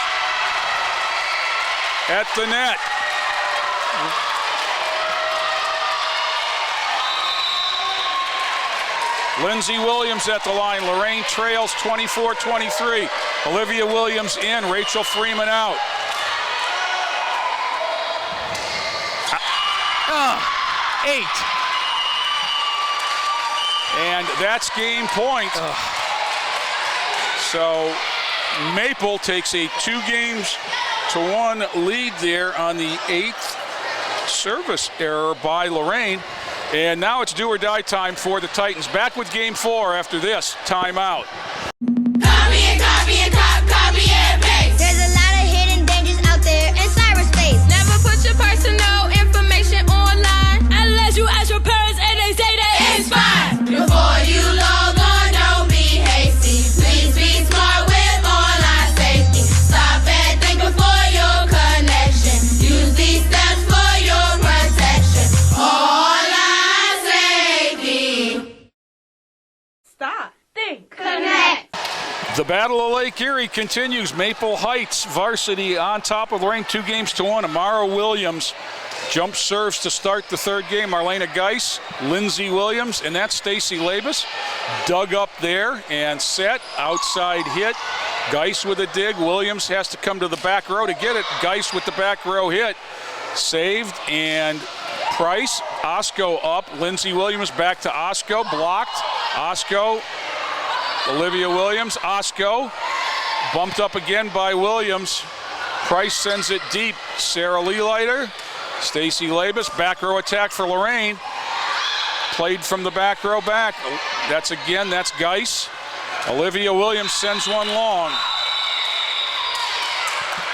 at the net. Lindsey Williams at the line. Lorain trails 24-23. Olivia Williams in. Rachel Freeman out. 8. And that's game point. So Maple takes a 2-1 lead there on the 8th service error by Lorain. And now it's do or die time for the Titans. Back with game 4 after this timeout. Copy and paste. There's a lot of hidden dangers out there in cyberspace. Never put your personal information online unless you ask your parents and they say that it's fine. Before you log on, don't be hasty. Please be smart with online safety. Stop and think before your connection. Use these steps for your protection. Online safety. Stop. Think. Connect. The Battle of Lake Erie continues. Maple Heights varsity on top of Lorain 2-1. Amara Williams jump serves to start the 3rd game. Marlena Geis, Lindsey Williams, and that's Stacy Labus. Dug up there and set. Outside hit. Geis with a dig. Williams has to come to the back row to get it. Geis with the back row hit. Saved, and Price. Osko up. Lindsey Williams back to Osko. Blocked. Osko. Olivia Williams. Osko. Bumped up again by Williams. Price sends it deep. Sarah Leelighter. Stacy Labus. Back row attack for Lorain. Played from the back row back. That's Geis. Olivia Williams sends one long.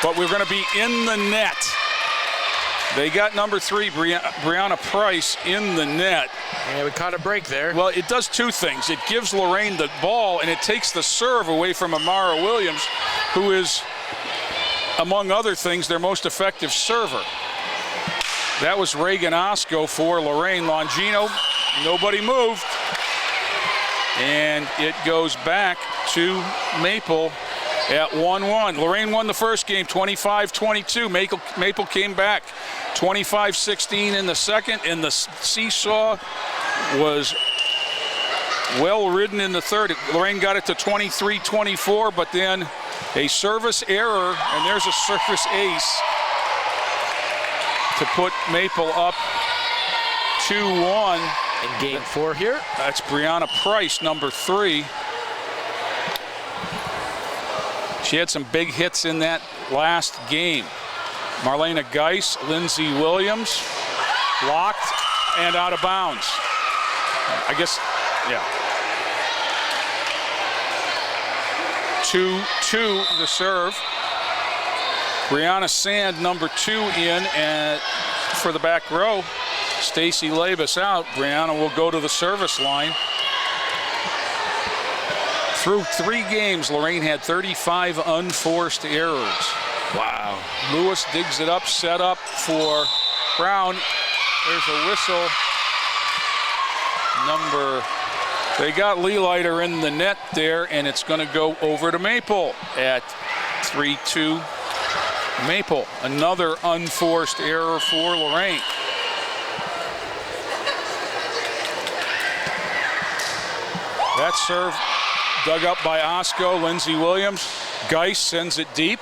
But we're going to be in the net. They got number 3, Brianna Price, in the net. Yeah, we caught a break there. Well, it does 2 things. It gives Lorain the ball, and it takes the serve away from Amara Williams, who is, among other things, their most effective server. That was Reagan Osko for Lorain. Longino, nobody moved. And it goes back to Maple at 1-1. Lorain won the first game 25-22. Maple came back 25-16 in the second, and the seesaw was well ridden in the third. Lorain got it to 23-24, but then a service error, and there's a service ace to put Maple up 2-1. In game 4 here. That's Brianna Price, number 3. She had some big hits in that last game. Marlena Geis, Lindsey Williams, blocked and out of bounds. I guess, yeah. 2-2 the serve. Brianna Sand, number 2 in, and for the back row. Stacy Labus out. Brianna will go to the service line. Through 3 games, Lorain had 35 unforced errors. Wow. Lewis digs it up, set up for Brown. There's a whistle. They got Leelighter in the net there, and it's going to go over to Maple at 3-2 Maple. Another unforced error for Lorain. That serve dug up by Osko. Lindsey Williams. Geis sends it deep.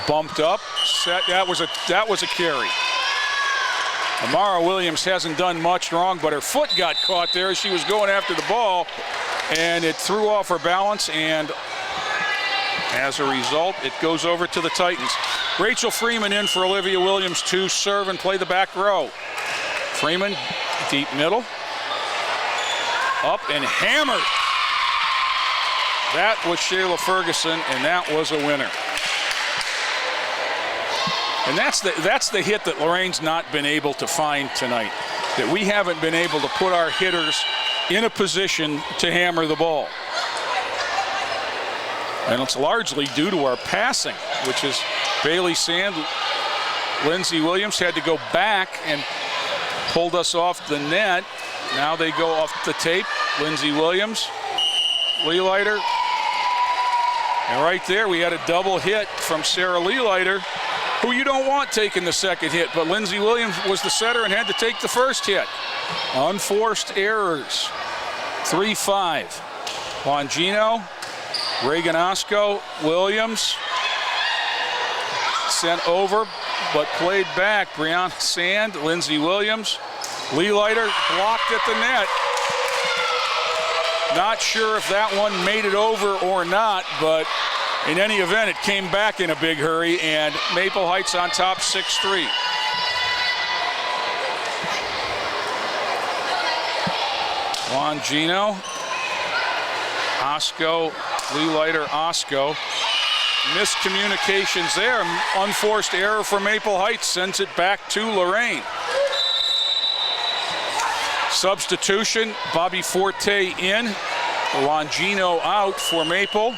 Bumped up. Set. That was a carry. Amara Williams hasn't done much wrong, but her foot got caught there as she was going after the ball, and it threw off her balance, and as a result, it goes over to the Titans. Rachel Freeman in for Olivia Williams to serve and play the back row. Freeman, deep middle. Up and hammered. That was Shayla Ferguson, and that was a winner. And that's the hit that Lorain's not been able to find tonight, that we haven't been able to put our hitters in a position to hammer the ball. And it's largely due to our passing, which is Bailey Sand. Lindsey Williams had to go back and pulled us off the net. Now they go off the tape. Lindsey Williams, Leelighter. And right there we had a double hit from Sarah Leelighter, who you don't want taking the second hit, but Lindsey Williams was the setter and had to take the first hit. Unforced errors. 3-5. Longino, Reagan Osko, Williams. Sent over, but played back. Brianna Sand, Lindsey Williams. Leelighter blocked at the net. Not sure if that one made it over or not, but in any event, it came back in a big hurry, and Maple Heights on top 6-3. Longino, Osko, Leelighter, Osko. Miscommunications there. Unforced error for Maple Heights sends it back to Lorain. Substitution, Bobby Forte in. Longino out for Maple.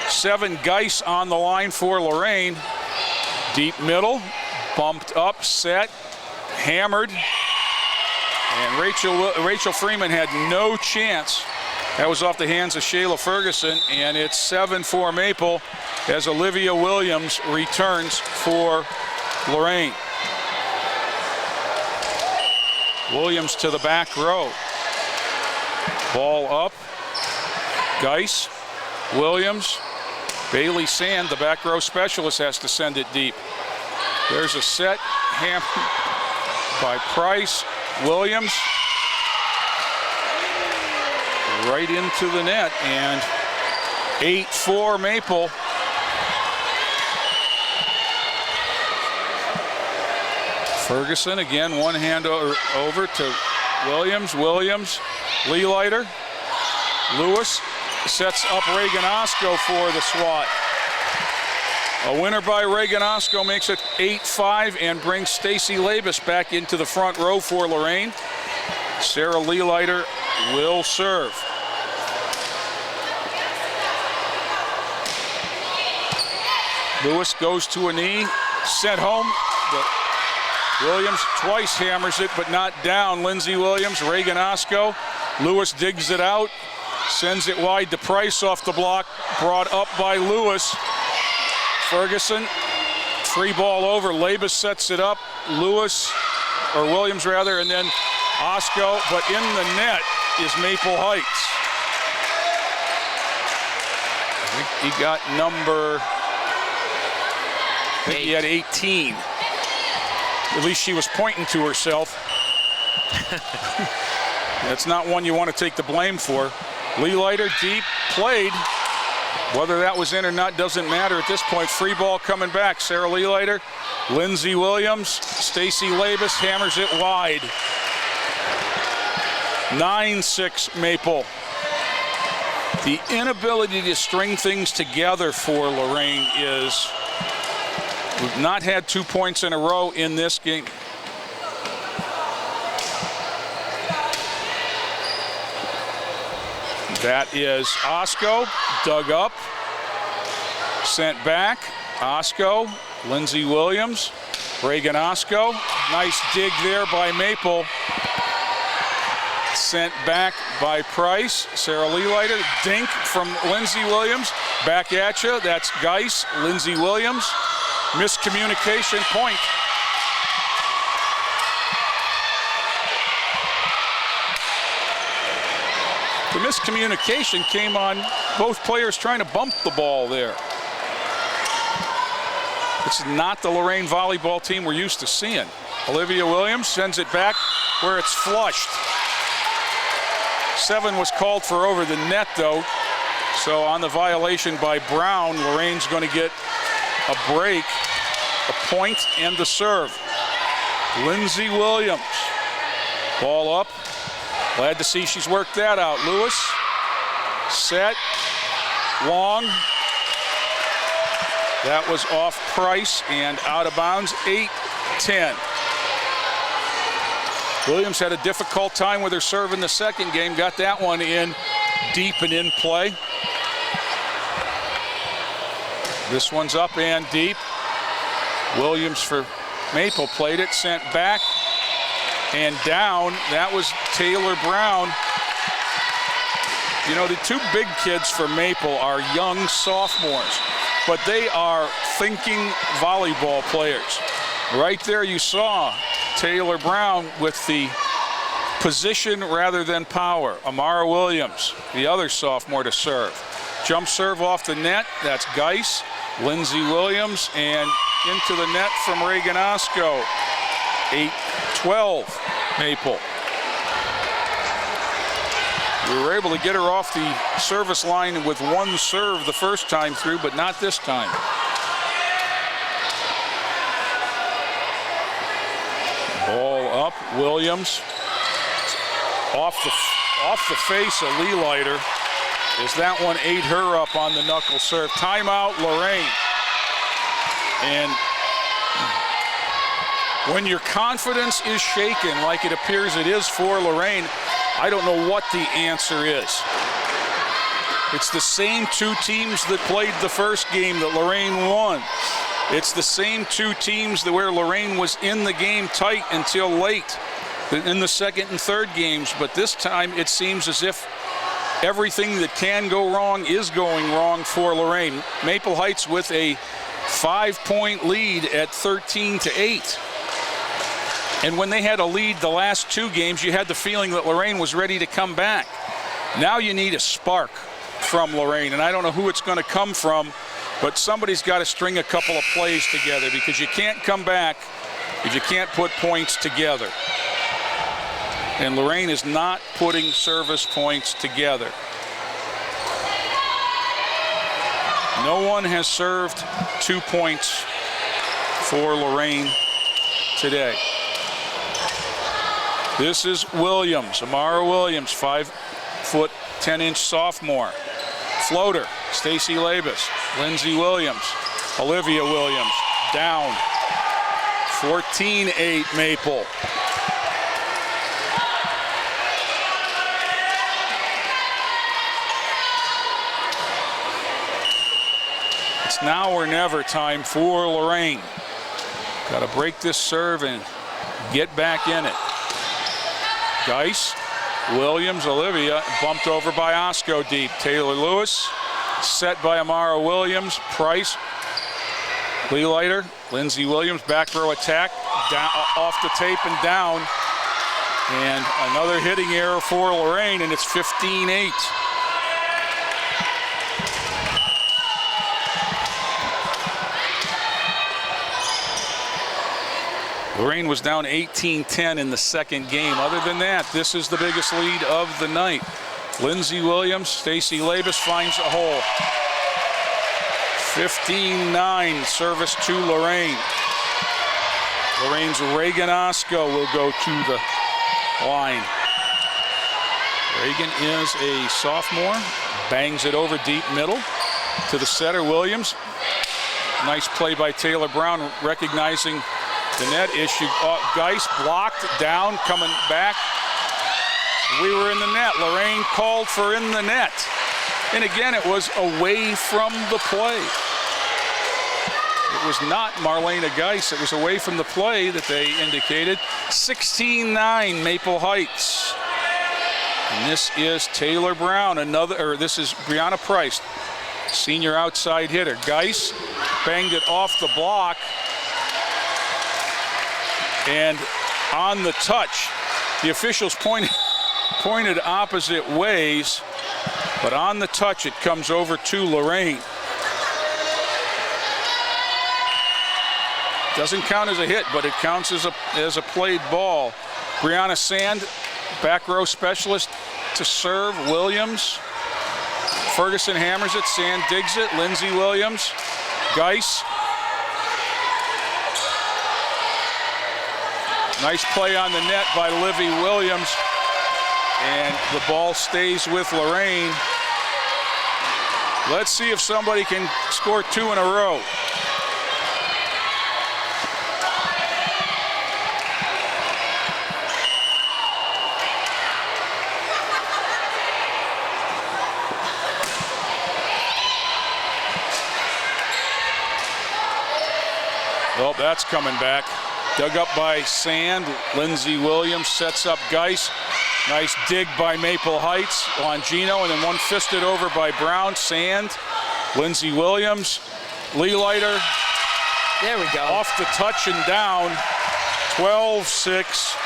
7 Geis on the line for Lorain. Deep middle, bumped up, set, hammered. And Rachel Freeman had no chance. That was off the hands of Shayla Ferguson, and it's 7 for Maple as Olivia Williams returns for Lorain. Williams to the back row. Ball up. Geis, Williams, Bailey Sand, the back row specialist, has to send it deep. There's a set, hammered by Price. Williams right into the net, and 8-4 Maple. Ferguson again, one hand over to Williams. Williams, Leelighter. Lewis sets up Reagan Osko for the swat. A winner by Reagan Osko makes it 8-5 and brings Stacy Labus back into the front row for Lorain. Sarah Leelighter will serve. Lewis goes to a knee, sent home, but Williams twice hammers it, but not down. Lindsey Williams, Reagan Osko. Lewis digs it out, sends it wide to Price off the block, brought up by Lewis. Ferguson, free ball over. Labus sets it up. Williams rather, and then Osko, but in the net is Maple Heights. I think he got number, he had 18. At least she was pointing to herself. That's not one you want to take the blame for. Leelighter deep, played. Whether that was in or not doesn't matter at this point. Free ball coming back. Sarah Leelighter, Lindsey Williams, Stacy Labus hammers it wide. 9-6 Maple. The inability to string things together for Lorain is, we've not had 2 points in a row in this game. That is Osko, dug up, sent back. Osko, Lindsey Williams, Reagan Osko. Nice dig there by Maple. Sent back by Price. Sarah Leelighter, dink from Lindsey Williams. Back at you, that's Geis, Lindsey Williams. Miscommunication, point. The miscommunication came on both players trying to bump the ball there. This is not the Lorain volleyball team we're used to seeing. Olivia Williams sends it back where it's flushed. 7 was called for over the net, though. So on the violation by Brown, Lorain's going to get a break, a point, and the serve. Lindsay Williams. Ball up. Glad to see she's worked that out. Lewis. Set. Long. That was off Price and out of bounds. 8-10. Williams had a difficult time with her serve in the second game. Got that one in deep and in play. This one's up and deep. Williams for Maple played it, sent back and down. That was Taylor Brown. You know, the two big kids for Maple are young sophomores, but they are thinking volleyball players. Right there you saw Taylor Brown with the position rather than power. Amara Williams, the other sophomore to serve. Jump serve off the net, that's Geis. Lindsay Williams, and into the net from Reagan Osco. 8-12 Maple. We were able to get her off the service line with one serve the first time through, but not this time. Ball up, Williams. Off the face of Leelighter. As that one ate her up on the knuckle serve. Timeout, Lorain. And when your confidence is shaken, like it appears it is for Lorain, I don't know what the answer is. It's the same two teams that played the first game that Lorain won. It's the same two teams that where Lorain was in the game tight until late in the second and third games. But this time it seems as if everything that can go wrong is going wrong for Lorain. Maple Heights with a 5-point lead at 13-8. And when they had a lead the last two games, you had the feeling that Lorain was ready to come back. Now you need a spark from Lorain, and I don't know who it's going to come from, but somebody's got to string a couple of plays together, because you can't come back if you can't put points together. And Lorain is not putting service points together. No one has served 2 points for Lorain today. This is Williams, Amara Williams, 5'10" sophomore. Floater, Stacy Labus, Lindsay Williams, Olivia Williams, down. 14-8 Maple. It's now or never time for Lorain. Got to break this serve and get back in it. Geis, Williams, Olivia, bumped over by Osco deep. Taylor Lewis, set by Amara Williams. Price, Leelighter, Lindsay Williams, back row attack, down, off the tape and down. And another hitting error for Lorain, and it's 15-8. Lorain was down 18-10 in the second game. Other than that, this is the biggest lead of the night. Lindsay Williams, Stacy Labus finds a hole. 15-9 service to Lorain. Lorain's Reagan Osco will go to the line. Reagan is a sophomore. Bangs it over deep middle to the setter, Williams. Nice play by Taylor Brown, recognizing the net issue. Geis blocked, down, coming back. We were in the net. Lorain called for in the net. And again, it was away from the play. It was not Marlena Geis. It was away from the play that they indicated. 16-9 Maple Heights. And this is Taylor Brown, this is Brianna Price, senior outside hitter. Geis banged it off the block. And on the touch, the officials pointed pointed opposite ways, but on the touch it comes over to Lorain. Doesn't count as a hit, but it counts as a played ball. Brianna Sand, back row specialist to serve. Williams. Ferguson hammers it. Sand digs it. Lindsey Williams. Geis. Nice play on the net by Livy Williams. And the ball stays with Lorain. Let's see if somebody can score 2 in a row. Well, that's coming back. Dug up by Sand. Lindsey Williams sets up Geis. Nice dig by Maple Heights on Gino, and then one fisted over by Brown. Sand, Lindsey Williams, Leelighter. There we go. Off the touch and down. 12-6.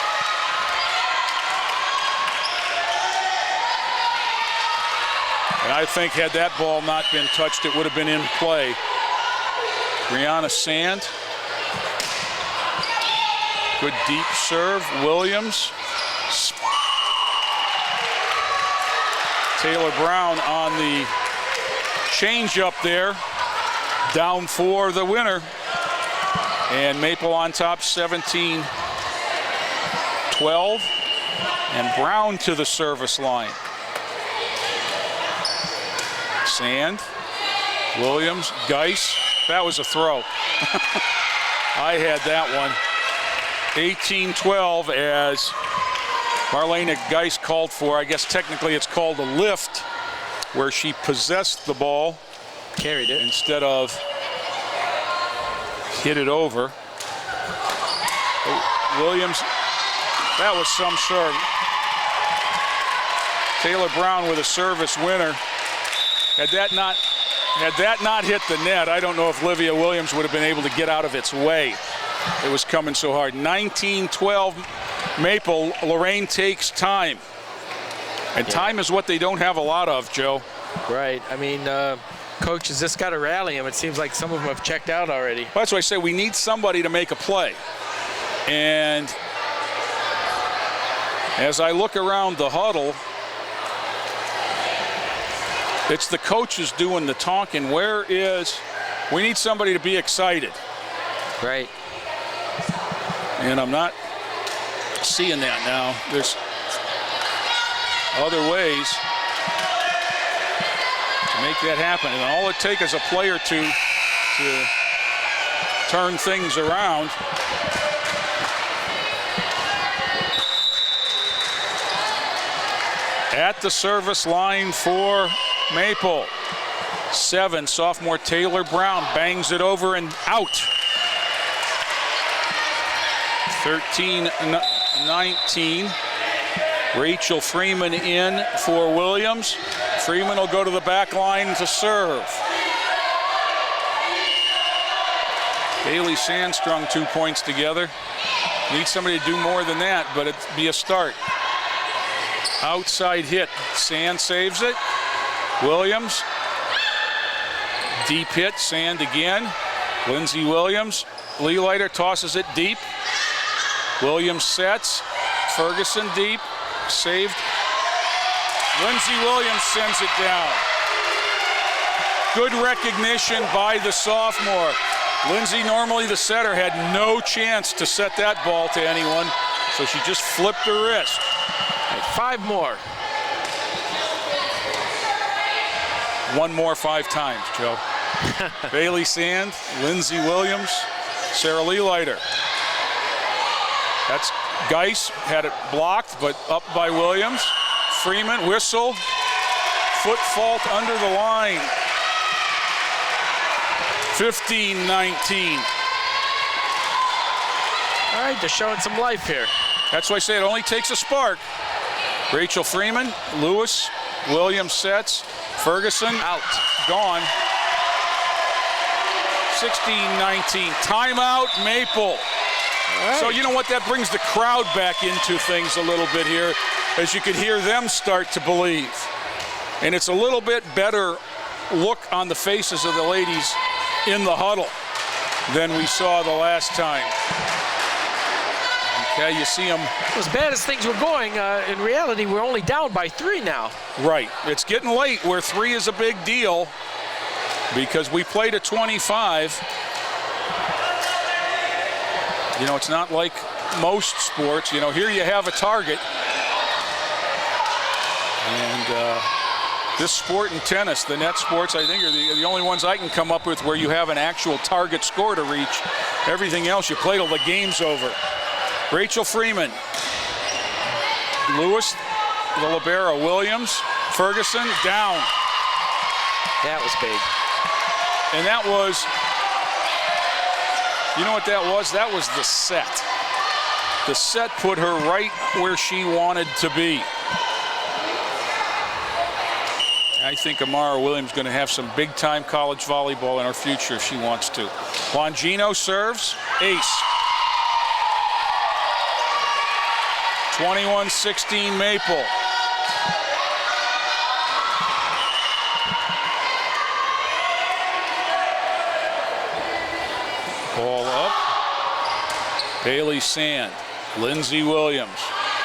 And I think had that ball not been touched, it would have been in play. Brianna Sand. Good deep serve. Williams. Taylor Brown on the change up there. Down for the winner. And Maple on top 17-12. And Brown to the service line. Sand. Williams. Geis. That was a throw. I had that one. 18-12 as Marlena Geis called for, I guess technically it's called a lift, where she possessed the ball. Carried it. Instead of hit it over. Oh, Williams, that was some serve. Taylor Brown with a service winner. Had that not hit the net, I don't know if Livia Williams would have been able to get out of its way. It was coming so hard. 19-12 Maple. Lorain takes time. And time is what they don't have a lot of, Joe. Right. I mean, Coach has just got to rally him. It seems like some of them have checked out already. Well, that's why I say we need somebody to make a play. And as I look around the huddle, it's the coaches doing the talking. We need somebody to be excited. Right. And I'm not seeing that now. There's other ways to make that happen. And all it takes is a play or two to turn things around. At the service line for Maple. 7, sophomore Taylor Brown bangs it over and out. 13-19. Rachel Freeman in for Williams. Freeman will go to the back line to serve. Bailey Sandstrong 2 points together. Need somebody to do more than that, but it'd be a start. Outside hit. Sand saves it. Williams. Deep hit. Sand again. Lindsey Williams. Leelighter tosses it deep. Williams sets. Ferguson deep. Saved. Lindsey Williams sends it down. Good recognition by the sophomore. Lindsey, normally the setter, had no chance to set that ball to anyone, so she just flipped her wrist. 5 more. 1 more 5 times, Joe. Bailey Sand, Lindsey Williams, Sarah Leelighter. That's Geis, had it blocked, but up by Williams. Freeman, whistle, foot fault under the line. 15-19. All right, they're showing some life here. That's why I say it only takes a spark. Rachel Freeman, Lewis, Williams sets, Ferguson, out, gone. 16-19, timeout Maple. right. So you know what? That brings the crowd back into things a little bit here, as you could hear them start to believe. And it's a little bit better look on the faces of the ladies in the huddle than we saw the last time. Okay, you see them. As bad as things were going, in reality, we're only down by 3 now. Right. It's getting late where 3 is a big deal because we played at 25. You know, it's not like most sports. You know, here you have a target. And this sport and tennis, the net sports, I think, are the only ones I can come up with where you have an actual target score to reach. Everything else, you play till the game's over. Rachel Freeman. Lewis, the libero. Williams, Ferguson, down. That was big. And that was, you know what that was? That was the set. The set put her right where she wanted to be. I think Amara Williams is going to have some big-time college volleyball in her future if she wants to. Longino serves, ace. 21-16 Maple. Ball up. Bailey Sand, Lindsey Williams,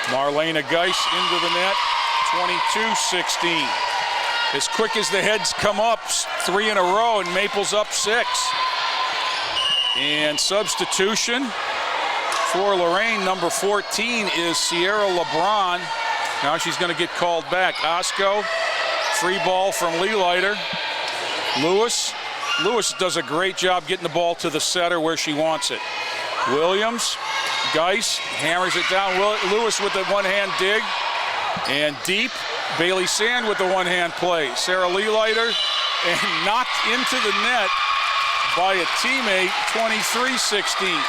Marlena Geis into the net, 22-16. As quick as the heads come up, 3 in a row, and Maple's up 6. And substitution for Lorain, number 14, is Sierra LeBron. Now she's going to get called back. Osco, free ball from Leelighter. Lewis does a great job getting the ball to the setter where she wants it. Williams, Geis hammers it down. Lewis with the one-hand dig. And deep, Bailey Sand with the one-hand play. Sarah Leelighter, and knocked into the net by a teammate, 23-16.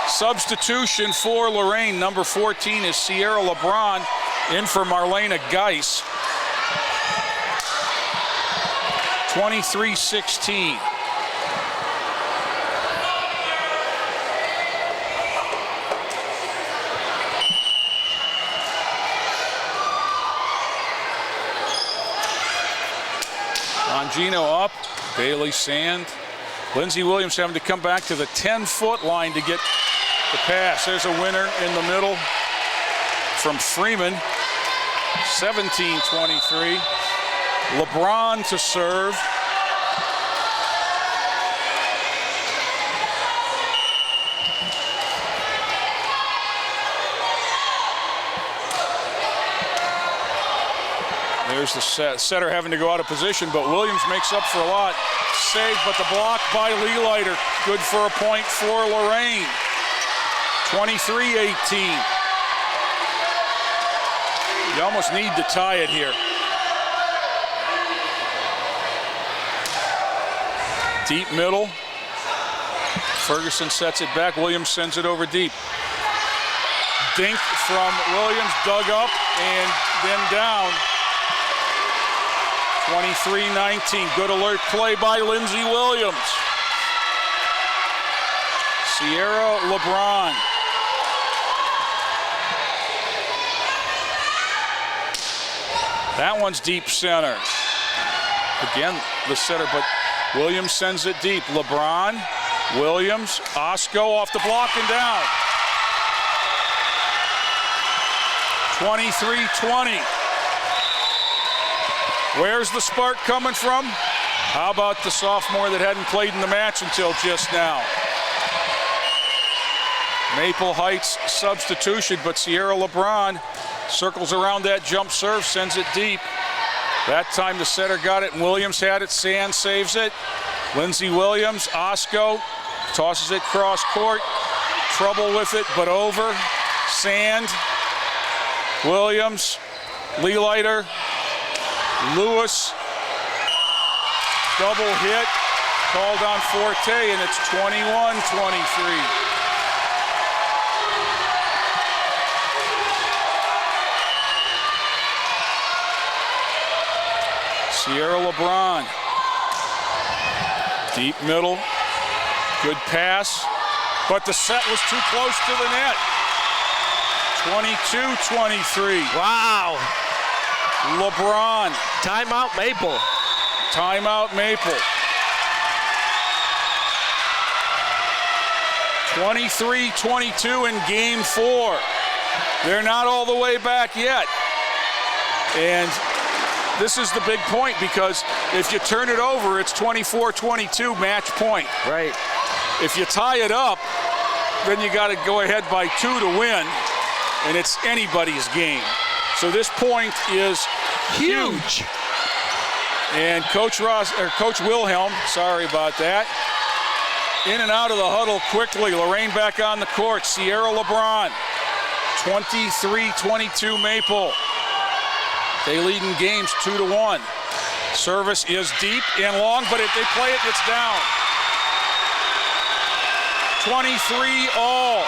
Substitution for Lorain, number 14 is Sierra LeBron, in for Marlena Geis. 23-16. Longino up, Bailey Sand. Lindsey Williams having to come back to the 10-foot line to get the pass. There's a winner in the middle from Freeman, 17-23. LeBron to serve. There's the setter having to go out of position, but Williams makes up for a lot. Saved, but the block by Leelighter. Good for a point for Lorain. 23-18. You almost need to tie it here. Deep middle. Ferguson sets it back. Williams sends it over deep. Dink from Williams, dug up and then down. 23-19. Good alert play by Lindsey Williams. Sierra LeBron. That one's deep center. Again, the setter, but Williams sends it deep. LeBron, Williams, Osco off the block and down. 23-20. Where's the spark coming from? How about the sophomore that hadn't played in the match until just now? Maple Heights substitution, but Sierra LeBron circles around that jump serve, sends it deep. That time the setter got it, and Williams had it. Sand saves it. Lindsey Williams, Osco tosses it cross court. Trouble with it, but over. Sand, Williams, Leelighter, Lewis, double hit, called on Forte, and it's 21-23. Sierra LeBron, deep middle, good pass. but the set was too close to the net. 22-23. Wow. LeBron. Timeout Maple. Timeout Maple. 23-22 in game 4. They're not all the way back yet. And this is the big point, because if you turn it over, it's 24-22, match point. Right. If you tie it up, then you got to go ahead by 2 to win, and it's anybody's game. So this point is huge. And Coach Wilhelm, sorry about that, in and out of the huddle quickly. Lorain back on the court. Sierra LeBron, 23-22 Maple. They lead in games 2-1. Service is deep and long, but if they play it, it's down. 23 all.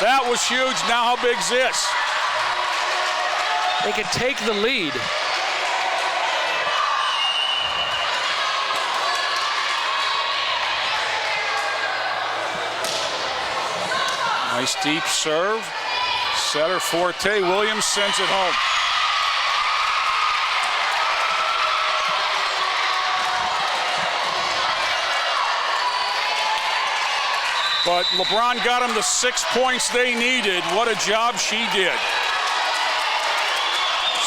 That was huge. Now how big's this? They can take the lead. Nice deep serve. Setter Forte. Williams sends it home. But LeBron got them the 6 points they needed. What a job she did.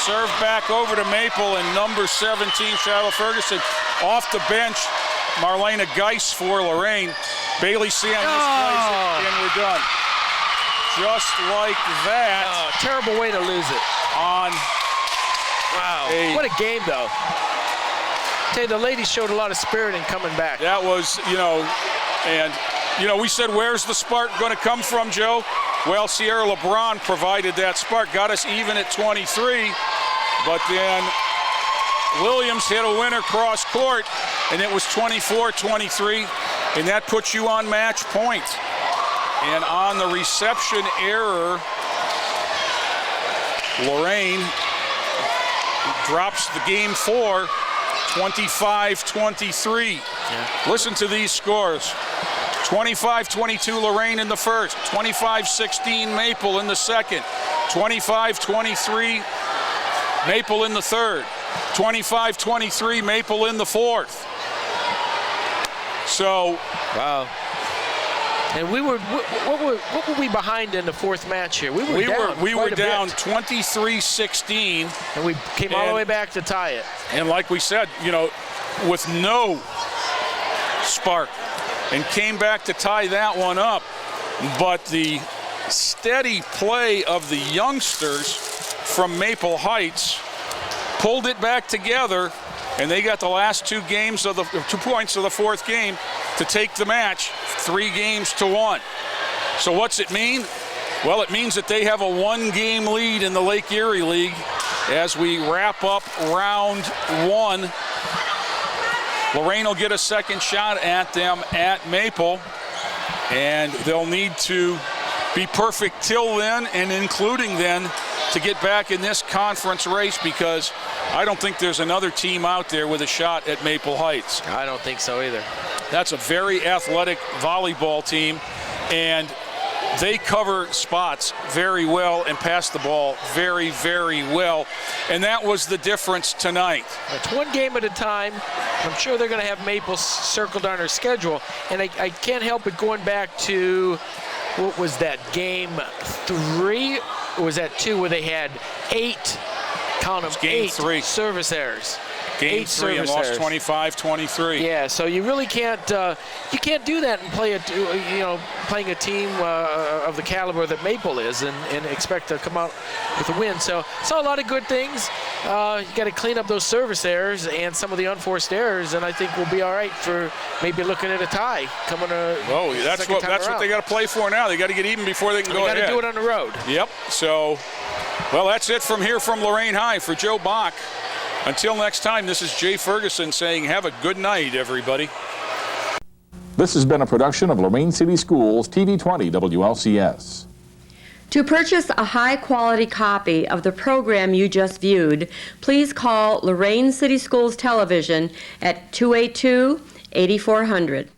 Serve back over to Maple, and number 17, Charlotte Ferguson. Off the bench, Marlena Geis for Lorain. Bailey Sam misplays it, and we're done. Just like that. Terrible way to lose it. Wow. What a game, though. Tell you, the ladies showed a lot of spirit in coming back. That was, we said, where's the spark going to come from, Joe? Well, Sierra LeBron provided that spark, got us even at 23, but then Williams hit a winner cross court, and it was 24-23, and that puts you on match point. And on the reception error, Lorain drops the game 4, 25-23. Yeah. Listen to these scores. 25-22 Lorain in the first, 25-16 Maple in the second, 25-23 Maple in the third, 25-23 Maple in the fourth. So, wow. And what were we behind in the fourth match here? We were down 23-16, and we came all the way back to tie it. And like we said, with no spark, and came back to tie that one up. But the steady play of the youngsters from Maple Heights pulled it back together, and they got the last 2 points of the fourth game to take the match 3-1. So what's it mean? Well, it means that they have a 1-game lead in the Lake Erie League as we wrap up round 1. Lorain will get a second shot at them at Maple, and they'll need to be perfect till then, and including then, to get back in this conference race, because I don't think there's another team out there with a shot at Maple Heights. I don't think so either. That's a very athletic volleyball team, and they cover spots very well and pass the ball very, very well. And that was the difference tonight. It's 1 game at a time. I'm sure they're going to have Maple circled on their schedule. And I can't help but going back to, what was that, game 3? Or was that 2 where they had 8, count them, game 8 3. service errors? Game 3 and lost 25-23. Yeah, so you really can't you can't do that and play playing a team of the caliber that Maple is and expect to come out with a win. So saw a lot of good things. You got to clean up those service errors and some of the unforced errors, and I think we'll be all right for maybe looking at a tie coming. That's what they got to play for now. They got to get even before they can go ahead. They got to do it on the road. Yep. So, well, that's it from here from Lorain High. For Joe Bach. Until next time, this is Jay Ferguson saying have a good night, everybody. This has been a production of Lorain City Schools, TV 20 WLCS. To purchase a high-quality copy of the program you just viewed, please call Lorain City Schools Television at 282-8400.